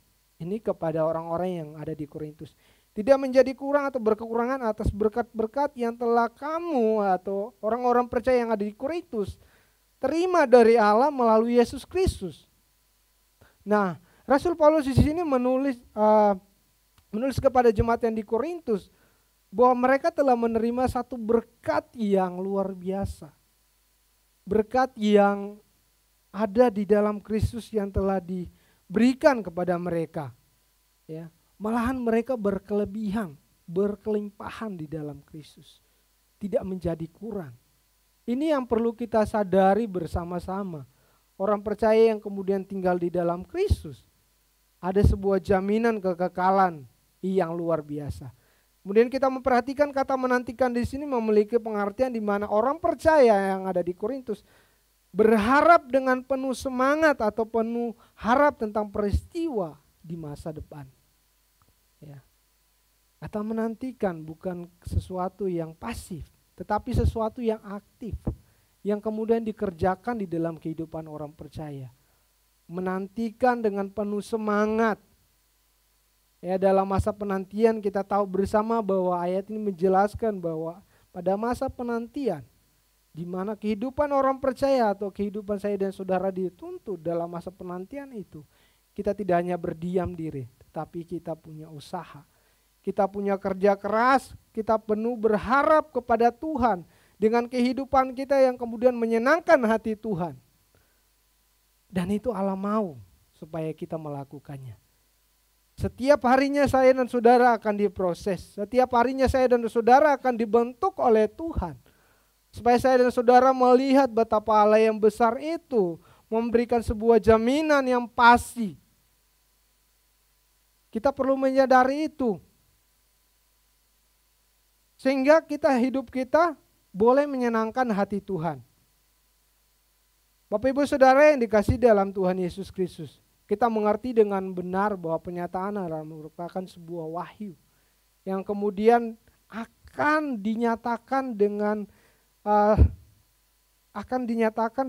Ini kepada orang-orang yang ada di Korintus. Tidak menjadi kurang atau berkekurangan atas berkat-berkat yang telah kamu atau orang-orang percaya yang ada di Korintus terima dari Allah melalui Yesus Kristus. Nah, Rasul Paulus di sini menulis kepada jemaat yang di Korintus bahwa mereka telah menerima satu berkat yang luar biasa. Berkat yang ada di dalam Kristus yang telah diberikan kepada mereka. Ya, malahan mereka berkelebihan, berkelimpahan di dalam Kristus. Tidak menjadi kurang. Ini yang perlu kita sadari bersama-sama. Orang percaya yang kemudian tinggal di dalam Kristus. Ada sebuah jaminan kekekalan yang luar biasa. Kemudian kita memperhatikan kata menantikan di sini memiliki pengertian di mana orang percaya yang ada di Korintus berharap dengan penuh semangat atau penuh harap tentang peristiwa di masa depan. Ya. Kata menantikan bukan sesuatu yang pasif, tetapi sesuatu yang aktif, yang kemudian dikerjakan di dalam kehidupan orang percaya. Menantikan dengan penuh semangat. Ya, dalam masa penantian kita tahu bersama bahwa ayat ini menjelaskan bahwa pada masa penantian, di mana kehidupan orang percaya atau kehidupan saya dan saudara dituntut dalam masa penantian itu, kita tidak hanya berdiam diri, tetapi kita punya usaha. Kita punya kerja keras, kita penuh berharap kepada Tuhan dengan kehidupan kita yang kemudian menyenangkan hati Tuhan. Dan itu Allah mau supaya kita melakukannya. Setiap harinya saya dan saudara akan diproses. Setiap harinya saya dan saudara akan dibentuk oleh Tuhan. Supaya saya dan saudara melihat betapa Allah yang besar itu memberikan sebuah jaminan yang pasti. Kita perlu menyadari itu. Sehingga hidup kita boleh menyenangkan hati Tuhan. Bapak Ibu Saudara yang dikasihi dalam Tuhan Yesus Kristus. Kita mengerti dengan benar bahwa penyataan adalah merupakan sebuah wahyu. Yang kemudian akan dinyatakan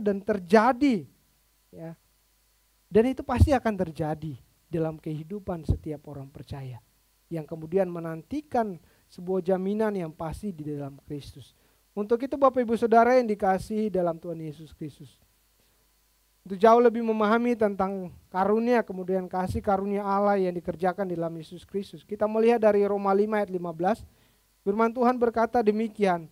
dan terjadi. Ya. Dan itu pasti akan terjadi dalam kehidupan setiap orang percaya. Yang kemudian menantikan sebuah jaminan yang pasti di dalam Kristus. Untuk itu Bapak Ibu Saudara yang dikasihi dalam Tuhan Yesus Kristus. Untuk jauh lebih memahami tentang karunia kemudian kasih karunia Allah yang dikerjakan di dalam Yesus Kristus. Kita melihat dari Roma 5 ayat 15. Firman Tuhan berkata demikian.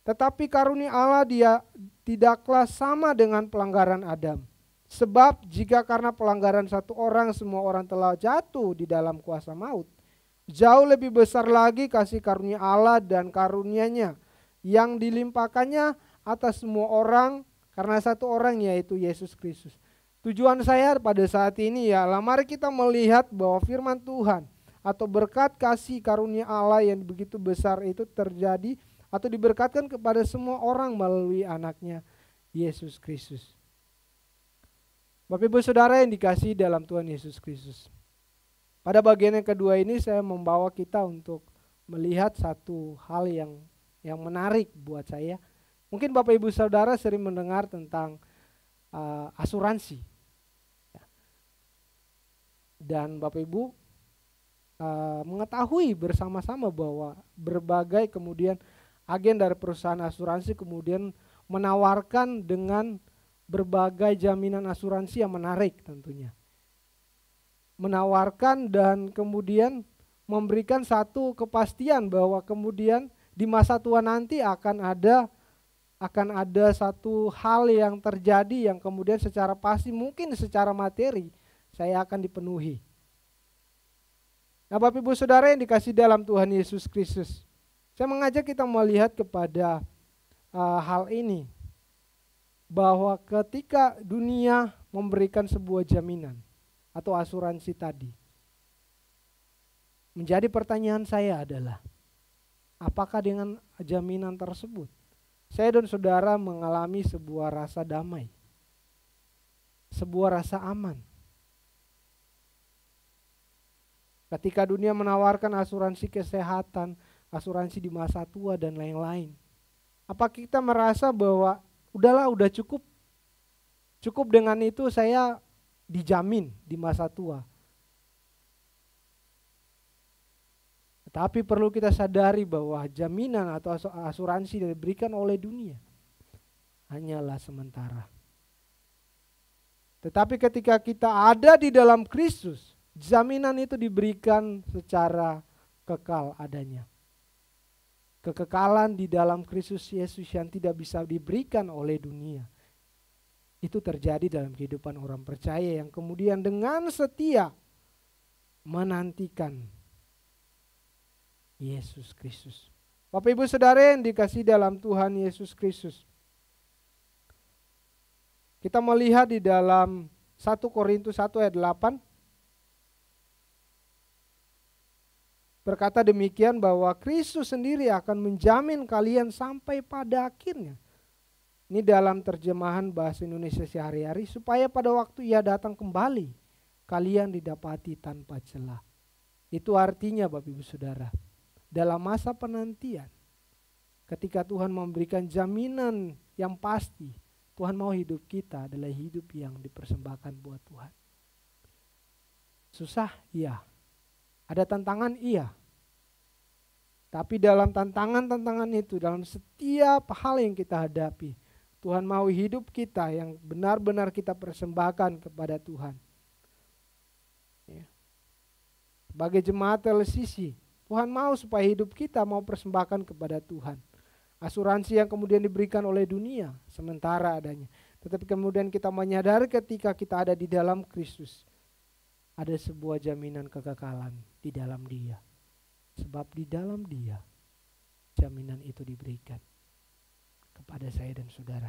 Tetapi karunia Allah dia tidaklah sama dengan pelanggaran Adam. Sebab jika karena pelanggaran satu orang semua orang telah jatuh di dalam kuasa maut. Jauh lebih besar lagi kasih karunia Allah dan karunia-Nya yang dilimpahkannya atas semua orang karena satu orang yaitu Yesus Kristus. Tujuan saya pada saat ini mari kita melihat bahwa firman Tuhan atau berkat kasih karunia Allah yang begitu besar itu terjadi atau diberkatkan kepada semua orang melalui anaknya Yesus Kristus. Bapak Ibu Saudara yang dikasihi dalam Tuhan Yesus Kristus. Pada bagian yang kedua ini saya membawa kita untuk melihat satu hal yang menarik buat saya. Mungkin Bapak Ibu Saudara sering mendengar tentang asuransi. Dan Bapak Ibu mengetahui bersama-sama bahwa berbagai kemudian agen dari perusahaan asuransi kemudian menawarkan dengan berbagai jaminan asuransi yang menarik tentunya. Menawarkan dan kemudian memberikan satu kepastian bahwa kemudian di masa tua nanti akan ada satu hal yang terjadi yang kemudian secara pasti mungkin secara materi saya akan dipenuhi. Nah, Bapak Ibu Saudara yang dikasih dalam Tuhan Yesus Kristus, saya mengajak kita melihat kepada hal ini, bahwa ketika dunia memberikan sebuah jaminan atau asuransi tadi, menjadi pertanyaan saya adalah, apakah dengan jaminan tersebut saya dan saudara mengalami sebuah rasa damai, sebuah rasa aman? Ketika dunia menawarkan asuransi kesehatan, asuransi di masa tua dan lain-lain, apa kita merasa bahwa udah cukup dengan itu saya dijamin di masa tua? Tetapi perlu kita sadari bahwa jaminan atau asuransi yang diberikan oleh dunia hanyalah sementara. Tetapi ketika kita ada di dalam Kristus, jaminan itu diberikan secara kekal adanya. Kekekalan di dalam Kristus Yesus yang tidak bisa diberikan oleh dunia. Itu terjadi dalam kehidupan orang percaya yang kemudian dengan setia menantikan Yesus Kristus. Bapak Ibu Saudara yang dikasihi dalam Tuhan Yesus Kristus, kita melihat di dalam 1 Korintus 1 ayat 8, berkata demikian bahwa Kristus sendiri akan menjamin kalian sampai pada akhirnya. Ini dalam terjemahan bahasa Indonesia sehari-hari, supaya pada waktu Ia datang kembali, kalian didapati tanpa celah. Itu artinya Bapak Ibu Saudara, dalam masa penantian, ketika Tuhan memberikan jaminan yang pasti, Tuhan mau hidup kita adalah hidup yang dipersembahkan buat Tuhan. Susah? Iya. Ada tantangan? Iya. Tapi dalam tantangan-tantangan itu, dalam setiap hal yang kita hadapi, Tuhan mau hidup kita yang benar-benar kita persembahkan kepada Tuhan. Ya. Sebagai jemaat LCC, Tuhan mau supaya hidup kita mau persembahkan kepada Tuhan. Asuransi yang kemudian diberikan oleh dunia sementara adanya. Tetapi kemudian kita menyadari ketika kita ada di dalam Kristus, ada sebuah jaminan kekekalan di dalam Dia. Sebab di dalam Dia jaminan itu diberikan kepada saya dan saudara.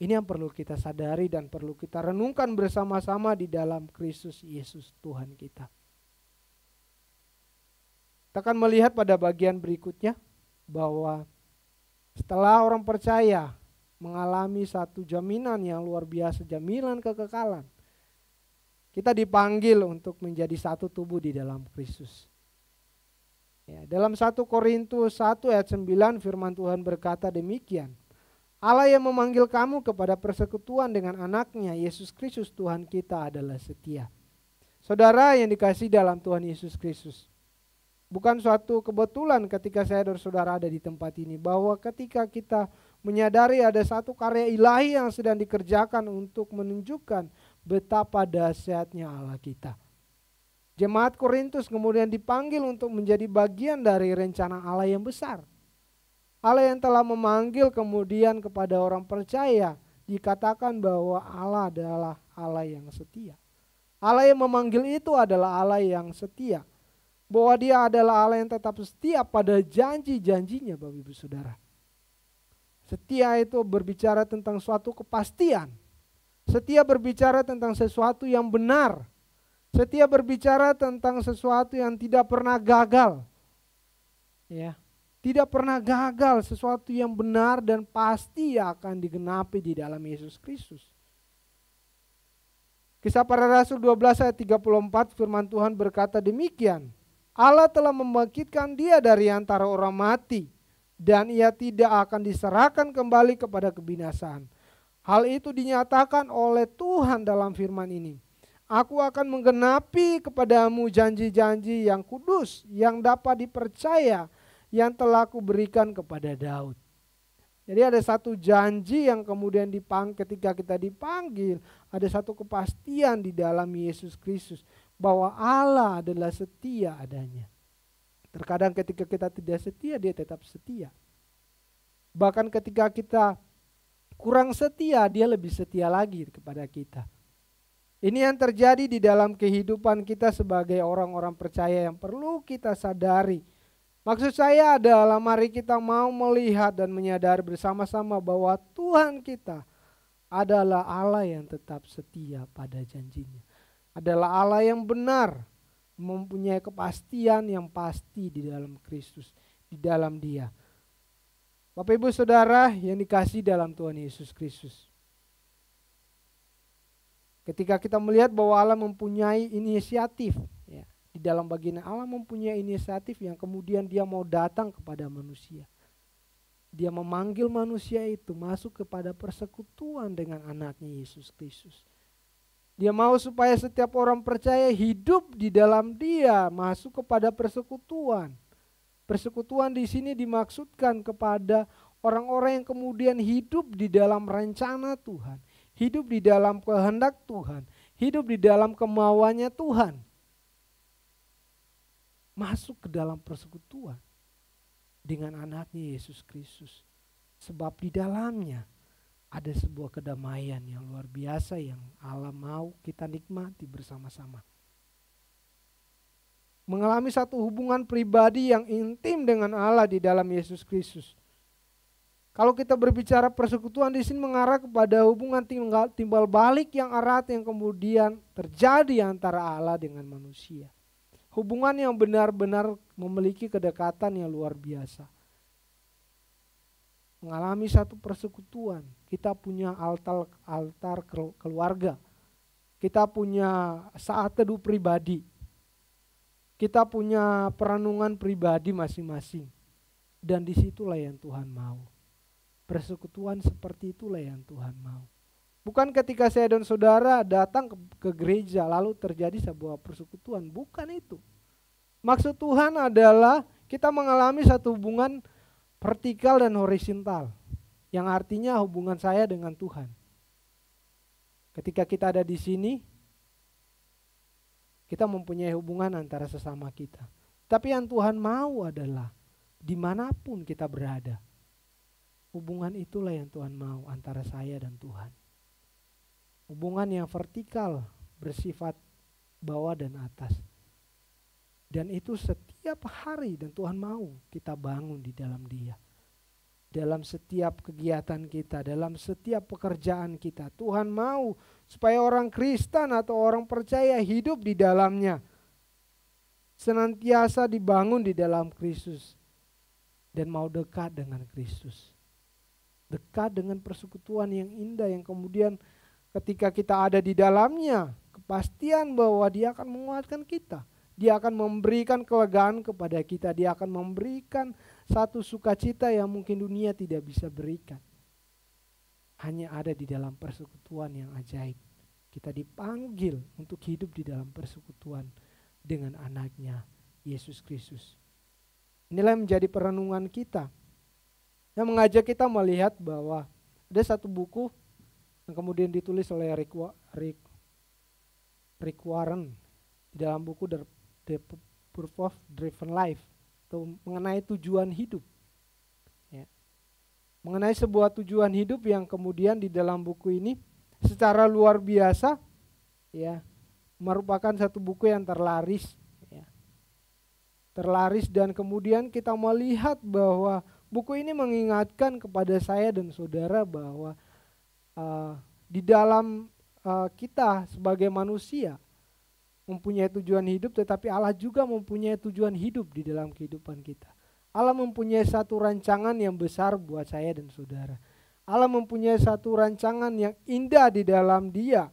Ini yang perlu kita sadari dan perlu kita renungkan bersama-sama di dalam Kristus Yesus Tuhan kita. Kita akan melihat pada bagian berikutnya bahwa setelah orang percaya mengalami satu jaminan yang luar biasa, jaminan kekekalan, kita dipanggil untuk menjadi satu tubuh di dalam Kristus. Ya, dalam 1 Korintus 1 ayat 9 firman Tuhan berkata demikian. Allah yang memanggil kamu kepada persekutuan dengan anaknya Yesus Kristus Tuhan kita adalah setia. Saudara yang dikasihi dalam Tuhan Yesus Kristus, bukan suatu kebetulan ketika saya dan saudara ada di tempat ini, bahwa ketika kita menyadari ada satu karya ilahi yang sedang dikerjakan untuk menunjukkan betapa dahsyatnya Allah kita. Jemaat Korintus kemudian dipanggil untuk menjadi bagian dari rencana Allah yang besar. Allah yang telah memanggil kemudian kepada orang percaya, dikatakan bahwa Allah adalah Allah yang setia. Allah yang memanggil itu adalah Allah yang setia. Bahwa Dia adalah Allah yang tetap setia pada janji-janjinya, Bapak Ibu Saudara. Setia itu berbicara tentang suatu kepastian. Setia berbicara tentang sesuatu yang benar. Setia berbicara tentang sesuatu yang tidak pernah gagal. Ya, tidak pernah gagal, sesuatu yang benar dan pasti akan digenapi di dalam Yesus Kristus. Kisah Para Rasul 12 ayat 34 firman Tuhan berkata demikian. Allah telah membangkitkan dia dari antara orang mati dan ia tidak akan diserahkan kembali kepada kebinasaan. Hal itu dinyatakan oleh Tuhan dalam firman ini. Aku akan menggenapi kepadamu janji-janji yang kudus, yang dapat dipercaya, yang telah kuberikan kepada Daud. Jadi ada satu janji yang kemudian ketika kita dipanggil, ada satu kepastian di dalam Yesus Kristus bahwa Allah adalah setia adanya. Terkadang ketika kita tidak setia, dia tetap setia. Bahkan ketika kita kurang setia, dia lebih setia lagi kepada kita. Ini yang terjadi di dalam kehidupan kita sebagai orang-orang percaya yang perlu kita sadari. Maksud saya adalah mari kita mau melihat dan menyadari bersama-sama bahwa Tuhan kita adalah Allah yang tetap setia pada janjinya. Adalah Allah yang benar, mempunyai kepastian yang pasti di dalam Kristus, di dalam Dia. Bapak Ibu Saudara yang dikasihi dalam Tuhan Yesus Kristus. Ketika kita melihat bahwa Allah mempunyai inisiatif, ya, di dalam bagian Allah mempunyai inisiatif yang kemudian dia mau datang kepada manusia. Dia memanggil manusia itu masuk kepada persekutuan dengan anaknya Yesus Kristus. Dia mau supaya setiap orang percaya hidup di dalam dia, masuk kepada persekutuan. Persekutuan di sini dimaksudkan kepada orang-orang yang kemudian hidup di dalam rencana Tuhan. Hidup di dalam kehendak Tuhan. Hidup di dalam kemauannya Tuhan. Masuk ke dalam persekutuan dengan anaknya Yesus Kristus. Sebab di dalamnya ada sebuah kedamaian yang luar biasa yang Allah mau kita nikmati bersama-sama. Mengalami satu hubungan pribadi yang intim dengan Allah di dalam Yesus Kristus. Kalau kita berbicara persekutuan di sini mengarah kepada hubungan timbal balik yang erat yang kemudian terjadi antara Allah dengan manusia. Hubungan yang benar-benar memiliki kedekatan yang luar biasa. Mengalami satu persekutuan, kita punya altar keluarga. Kita punya saat teduh pribadi. Kita punya perenungan pribadi masing-masing. Dan disitulah yang Tuhan mau. Persekutuan seperti itulah yang Tuhan mau. Bukan ketika saya dan saudara datang ke gereja lalu terjadi sebuah persekutuan. Bukan itu. Maksud Tuhan adalah kita mengalami satu hubungan vertikal dan horizontal. Yang artinya hubungan saya dengan Tuhan. Ketika kita ada di sini, kita mempunyai hubungan antara sesama kita. Tapi yang Tuhan mau adalah dimanapun kita berada. Hubungan itulah yang Tuhan mau antara saya dan Tuhan. Hubungan yang vertikal bersifat bawah dan atas. Dan itu setiap hari dan Tuhan mau kita bangun di dalam Dia. Dalam setiap kegiatan kita, dalam setiap pekerjaan kita. Tuhan mau supaya orang Kristen atau orang percaya hidup di dalamnya. Senantiasa dibangun di dalam Kristus. Dan mau dekat dengan Kristus. Dekat dengan persekutuan yang indah yang kemudian ketika kita ada di dalamnya, kepastian bahwa Dia akan menguatkan kita. Dia akan memberikan kelegaan kepada kita. Dia akan memberikan satu sukacita yang mungkin dunia tidak bisa berikan. Hanya ada di dalam persekutuan yang ajaib. Kita dipanggil untuk hidup di dalam persekutuan dengan anaknya Yesus Kristus. Inilah yang menjadi perenungan kita. Yang mengajak kita melihat bahwa ada satu buku yang kemudian ditulis oleh Rick Warren di dalam buku The Purpose Driven Life, atau mengenai tujuan hidup. Ya. Mengenai sebuah tujuan hidup yang kemudian di dalam buku ini secara luar biasa, ya, merupakan satu buku yang terlaris, ya. Terlaris dan kemudian kita melihat bahwa buku ini mengingatkan kepada saya dan saudara bahwa di dalam kita sebagai manusia mempunyai tujuan hidup, tetapi Allah juga mempunyai tujuan hidup di dalam kehidupan kita. Allah mempunyai satu rancangan yang besar buat saya dan saudara. Allah mempunyai satu rancangan yang indah di dalam Dia.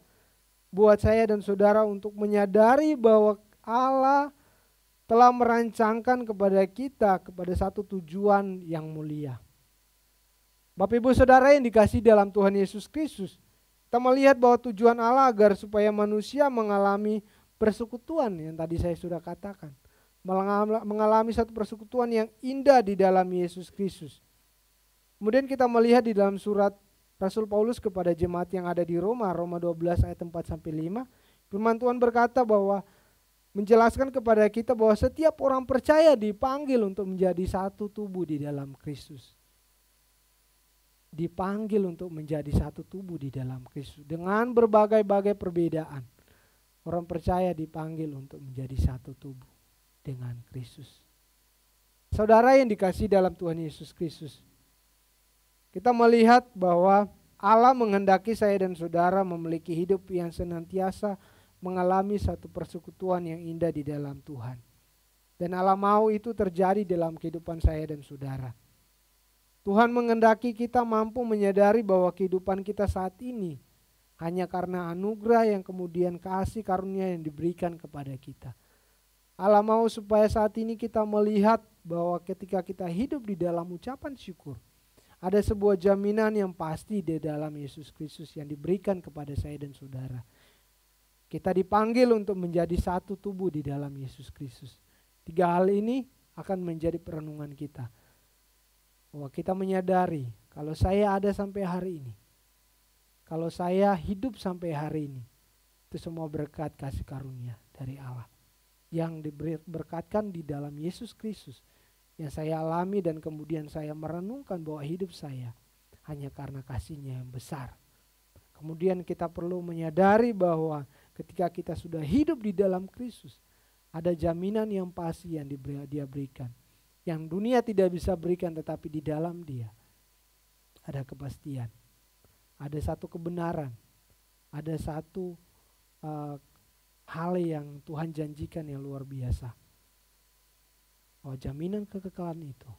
buat saya dan saudara untuk menyadari bahwa Allah telah merancangkan kepada kita kepada satu tujuan yang mulia. Bapak Ibu Saudara yang dikasihi dalam Tuhan Yesus Kristus, kita melihat bahwa tujuan Allah agar supaya manusia mengalami persekutuan yang tadi saya sudah katakan. Mengalami satu persekutuan yang indah di dalam Yesus Kristus. Kemudian kita melihat di dalam surat Rasul Paulus kepada jemaat yang ada di Roma 12 ayat 4-5, firman Tuhan berkata bahwa menjelaskan kepada kita bahwa setiap orang percaya dipanggil untuk menjadi satu tubuh di dalam Kristus. Dipanggil untuk menjadi satu tubuh di dalam Kristus. Dengan berbagai-bagai perbedaan, orang percaya dipanggil untuk menjadi satu tubuh dengan Kristus. Saudara yang dikasihi dalam Tuhan Yesus Kristus, kita melihat bahwa Allah menghendaki saya dan saudara memiliki hidup yang senantiasa mengalami satu persekutuan yang indah di dalam Tuhan. Dan Allah mau itu terjadi dalam kehidupan saya dan saudara. Tuhan menghendaki kita mampu menyadari bahwa kehidupan kita saat ini hanya karena anugerah yang kemudian kasih karunia yang diberikan kepada kita. Allah mau supaya saat ini kita melihat bahwa ketika kita hidup di dalam ucapan syukur, ada sebuah jaminan yang pasti di dalam Yesus Kristus yang diberikan kepada saya dan saudara. Kita dipanggil untuk menjadi satu tubuh di dalam Yesus Kristus. 3 hal ini akan menjadi perenungan kita. Bahwa kita menyadari kalau saya ada sampai hari ini, kalau saya hidup sampai hari ini, itu semua berkat kasih karunia dari Allah yang diberkatkan di dalam Yesus Kristus, yang saya alami dan kemudian saya merenungkan bahwa hidup saya hanya karena kasih-Nya yang besar. Kemudian kita perlu menyadari bahwa ketika kita sudah hidup di dalam Kristus, ada jaminan yang pasti yang Dia berikan, yang dunia tidak bisa berikan, tetapi di dalam Dia ada kepastian, ada satu kebenaran, ada satu hal yang Tuhan janjikan yang luar biasa. Oh, jaminan kekekalan itu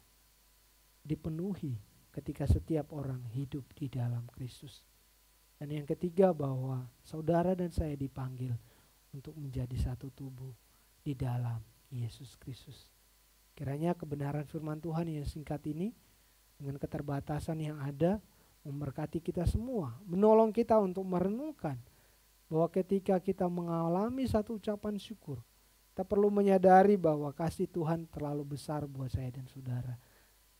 dipenuhi ketika setiap orang hidup di dalam Kristus. Dan yang ketiga, bahwa saudara dan saya dipanggil untuk menjadi satu tubuh di dalam Yesus Kristus. Kiranya kebenaran firman Tuhan yang singkat ini dengan keterbatasan yang ada memberkati kita semua, menolong kita untuk merenungkan bahwa ketika kita mengalami satu ucapan syukur, kita perlu menyadari bahwa kasih Tuhan terlalu besar buat saya dan saudara.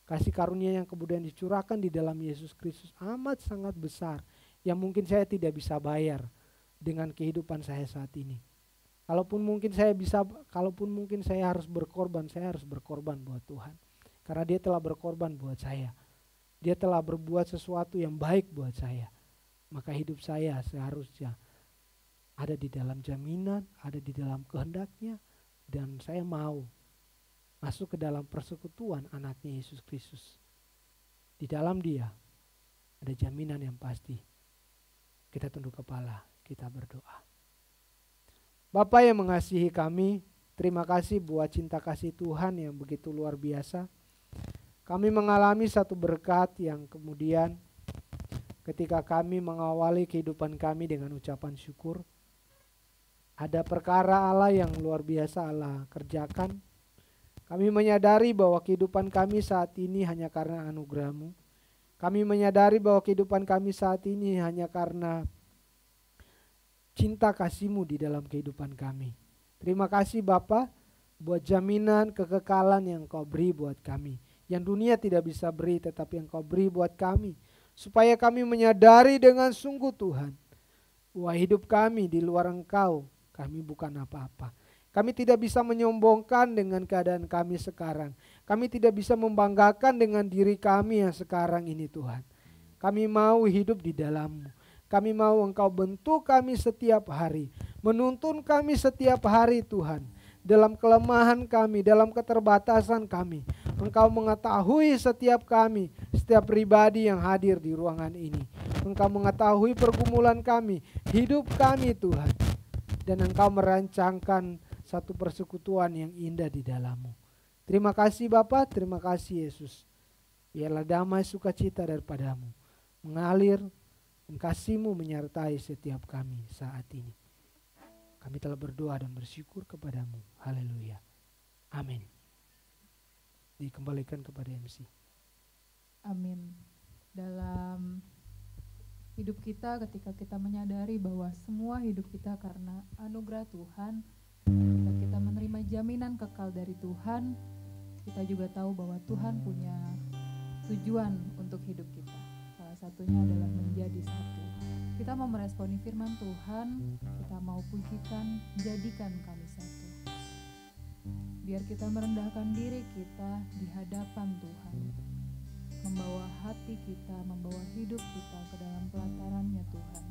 Kasih karunia yang kemudian dicurahkan di dalam Yesus Kristus amat sangat besar, yang mungkin saya tidak bisa bayar dengan kehidupan saya saat ini. Kalaupun mungkin saya harus berkorban buat Tuhan. Karena Dia telah berkorban buat saya. Dia telah berbuat sesuatu yang baik buat saya. Maka hidup saya seharusnya ada di dalam jaminan, ada di dalam kehendak-Nya, dan saya mau masuk ke dalam persekutuan anaknya Yesus Kristus. Di dalam Dia ada jaminan yang pasti. Kita tunduk kepala, kita berdoa. Bapa yang mengasihi kami, terima kasih buat cinta kasih Tuhan yang begitu luar biasa. Kami mengalami satu berkat yang kemudian ketika kami mengawali kehidupan kami dengan ucapan syukur, ada perkara Allah yang luar biasa Allah kerjakan. Kami menyadari bahwa kehidupan kami saat ini hanya karena anugerah-Mu. Kami menyadari bahwa kehidupan kami saat ini hanya karena cinta kasih-Mu di dalam kehidupan kami. Terima kasih Bapa buat jaminan kekekalan yang Kau beri buat kami. Yang dunia tidak bisa beri, tetapi yang Kau beri buat kami. Supaya kami menyadari dengan sungguh Tuhan, bahwa hidup kami di luar Engkau, kami bukan apa-apa. Kami tidak bisa menyombongkan dengan keadaan kami sekarang. Kami tidak bisa membanggakan dengan diri kami yang sekarang ini Tuhan. Kami mau hidup di dalam-Mu. Kami mau Engkau bentuk kami setiap hari. Menuntun kami setiap hari Tuhan. Dalam kelemahan kami, dalam keterbatasan kami. Engkau mengetahui setiap kami, setiap pribadi yang hadir di ruangan ini. Engkau mengetahui pergumulan kami, hidup kami Tuhan. Dan Engkau merancangkan satu persekutuan yang indah di dalam-Mu. Terima kasih Bapa, terima kasih Yesus. Biarlah damai sukacita daripada-Mu mengalir dan kasih-Mu menyertai setiap kami saat ini. Kami telah berdoa dan bersyukur kepada-Mu. Haleluya. Amin. Dikembalikan kepada MC. Amin. Dalam hidup kita, ketika kita menyadari bahwa semua hidup kita karena anugerah Tuhan, ketika kita menerima jaminan kekal dari Tuhan, kita juga tahu bahwa Tuhan punya tujuan untuk hidup kita. Salah satunya adalah menjadi satu. Kita mau meresponi firman Tuhan, kita mau pujikan, jadikan kami satu. Biar kita merendahkan diri kita di hadapan Tuhan, membawa hati kita, membawa hidup kita ke dalam pelataran-Nya Tuhan.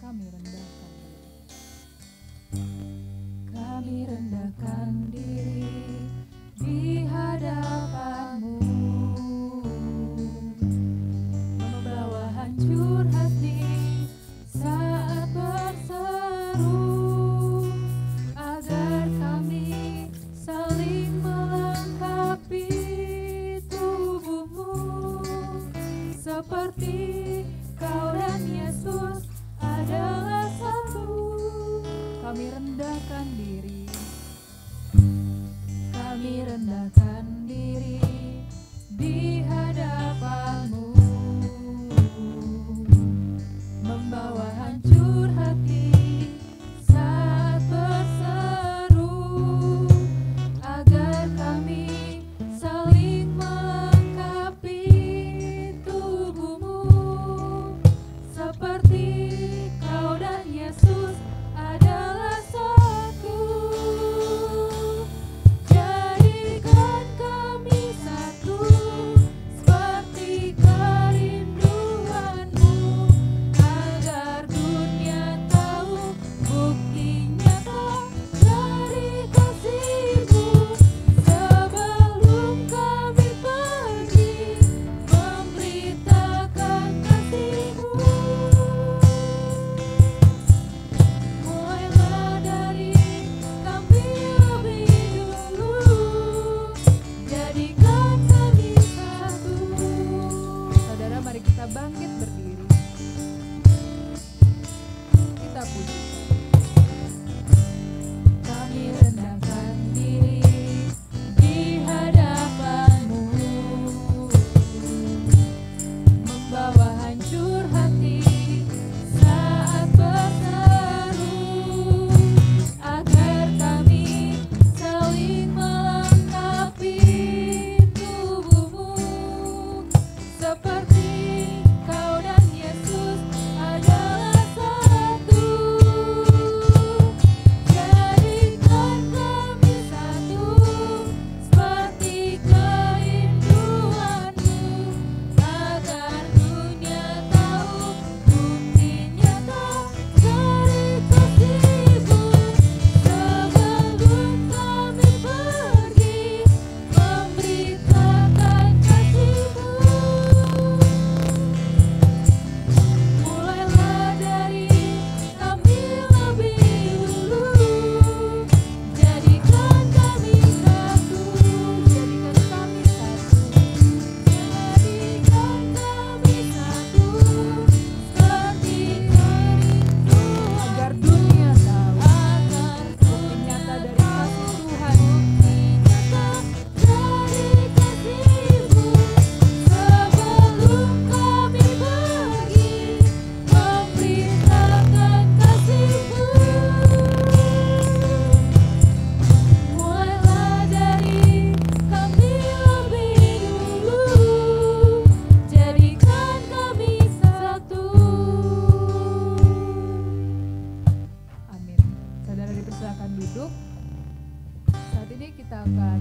Kami rendahkan diri. Kami rendahkan diri di hadapan-Mu, membawa hancur hati saat berseru, agar kami saling melengkapi tubuh-Mu, seperti Kau dan Yesus adalah satu. Kami rendahkan diri, kami rendahkan diri di hadapan-Mu, membawa hancur hati saat berseru, agar kami saling melengkapi tubuh-Mu, seperti Kau dan Yesus adalah satu. Jadikan kami satu, seperti kerinduan-Mu, agar dunia tahu bukti nyata dari kasih-Mu. Sebelum kami pergi memberitakan kasih-Mu, mulailah dari kami lebih dulu, jadikan kami satu. Saudara, mari kita bangkit berdiri, kita puji. Kami rendahkan diri di hadapan-Mu, membawa hancur hati saat berseru, agar kami saling melengkapi tubuh-Mu, seperti Kau dan Yesus adalah satu. Jadikan kami satu, seperti kerinduan-Mu, agar dunia tahu bukti nyata dari kasih-Mu. Sebelum kami pergi memberitakan kasih-Mu, mulailah dari kami lebih dulu, jadikan kami satu, jadikan kami satu, jadikan kami satu, seperti kerinduan, agar dunia tahu bukti nyata dari kasih Tuhan, dari kasih-Mu. Sebelum kami pergi memberitakan kasih-Mu, mulailah dari kami lebih dulu, jadikan kami satu. Amin. Saudara dipersilakan duduk. Saat ini kita akan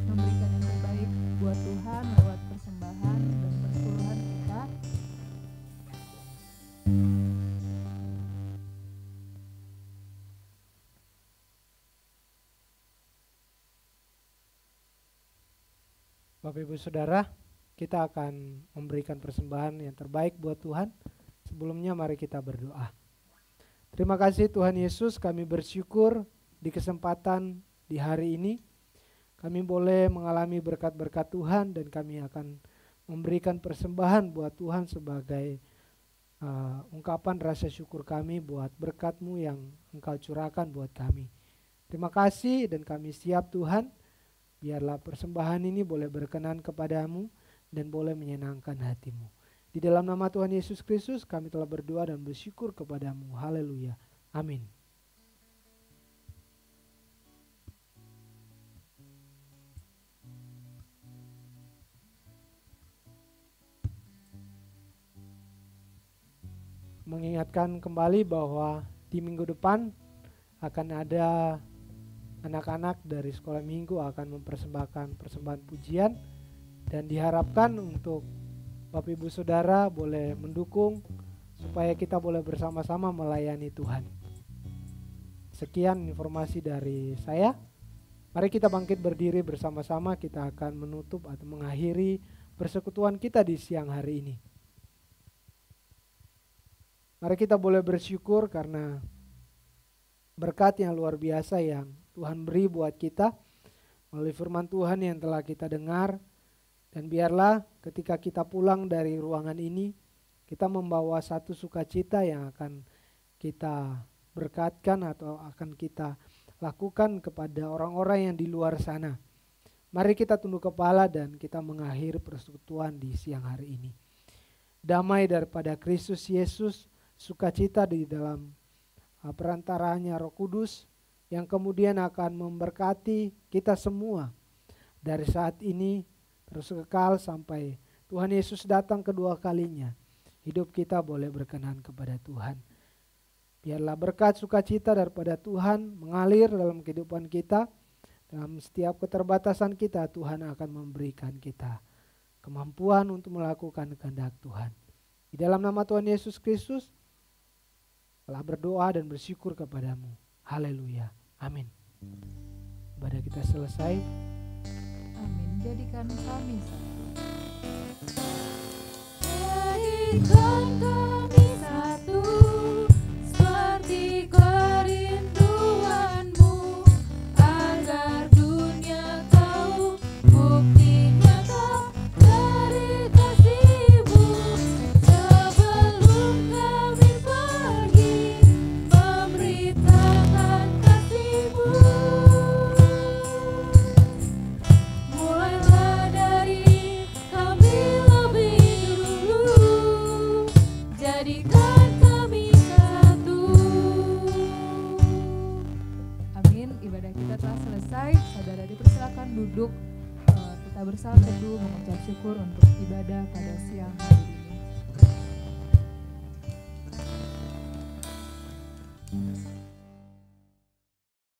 memberikan yang terbaik buat Tuhan lewat persembahan dan persepuluhan kita. Bapak Ibu Saudara, kita akan memberikan persembahan yang terbaik buat Tuhan. Sebelumnya mari kita berdoa. Terima kasih Tuhan Yesus, kami bersyukur di kesempatan di hari ini. Kami boleh mengalami berkat-berkat Tuhan dan kami akan memberikan persembahan buat Tuhan sebagai ungkapan rasa syukur kami buat berkat-Mu yang Engkau curahkan buat kami. Terima kasih dan kami siap Tuhan, biarlah persembahan ini boleh berkenan kepadamu dan boleh menyenangkan hati-Mu. Di dalam nama Tuhan Yesus Kristus kami telah berdoa dan bersyukur kepadamu. Haleluya. Amin. Mengingatkan kembali bahwa di minggu depan akan ada anak-anak dari sekolah minggu akan mempersembahkan persembahan pujian, dan diharapkan untuk Bapak Ibu Saudara boleh mendukung supaya kita boleh bersama-sama melayani Tuhan. Sekian informasi dari saya. Mari kita bangkit berdiri bersama-sama, kita akan menutup atau mengakhiri persekutuan kita di siang hari ini. Mari kita boleh bersyukur karena berkat yang luar biasa yang Tuhan beri buat kita melalui firman Tuhan yang telah kita dengar. Dan biarlah ketika kita pulang dari ruangan ini, kita membawa satu sukacita yang akan kita berkatkan atau akan kita lakukan kepada orang-orang yang di luar sana. Mari kita tunduk kepala dan kita mengakhiri persekutuan di siang hari ini. Damai daripada Kristus Yesus, sukacita di dalam perantaranya Roh Kudus yang kemudian akan memberkati kita semua dari saat ini terus kekal sampai Tuhan Yesus datang kedua kalinya. Hidup kita boleh berkenan kepada Tuhan. Biarlah berkat sukacita daripada Tuhan mengalir dalam kehidupan kita. Dalam setiap keterbatasan kita, Tuhan akan memberikan kita kemampuan untuk melakukan kehendak Tuhan. Di dalam nama Tuhan Yesus Kristus telah berdoa dan bersyukur kepadamu. Haleluya. Amin. Ibadah kita selesai. Amin. Jadikan kami satu. Jadikan kami satu seperti kerinduanmu, agar dunia tahu bukti nyata dari kasih-Mu. Sebelum kami pergi memberitakan kasih-Mu, mulailah dari kami lebih dulu, jadikan kami satu. Amin. Ibadah kita telah selesai. Saudara dipersilakan duduk. Kita bersama teduh mengucap syukur untuk ibadah pada siang hari.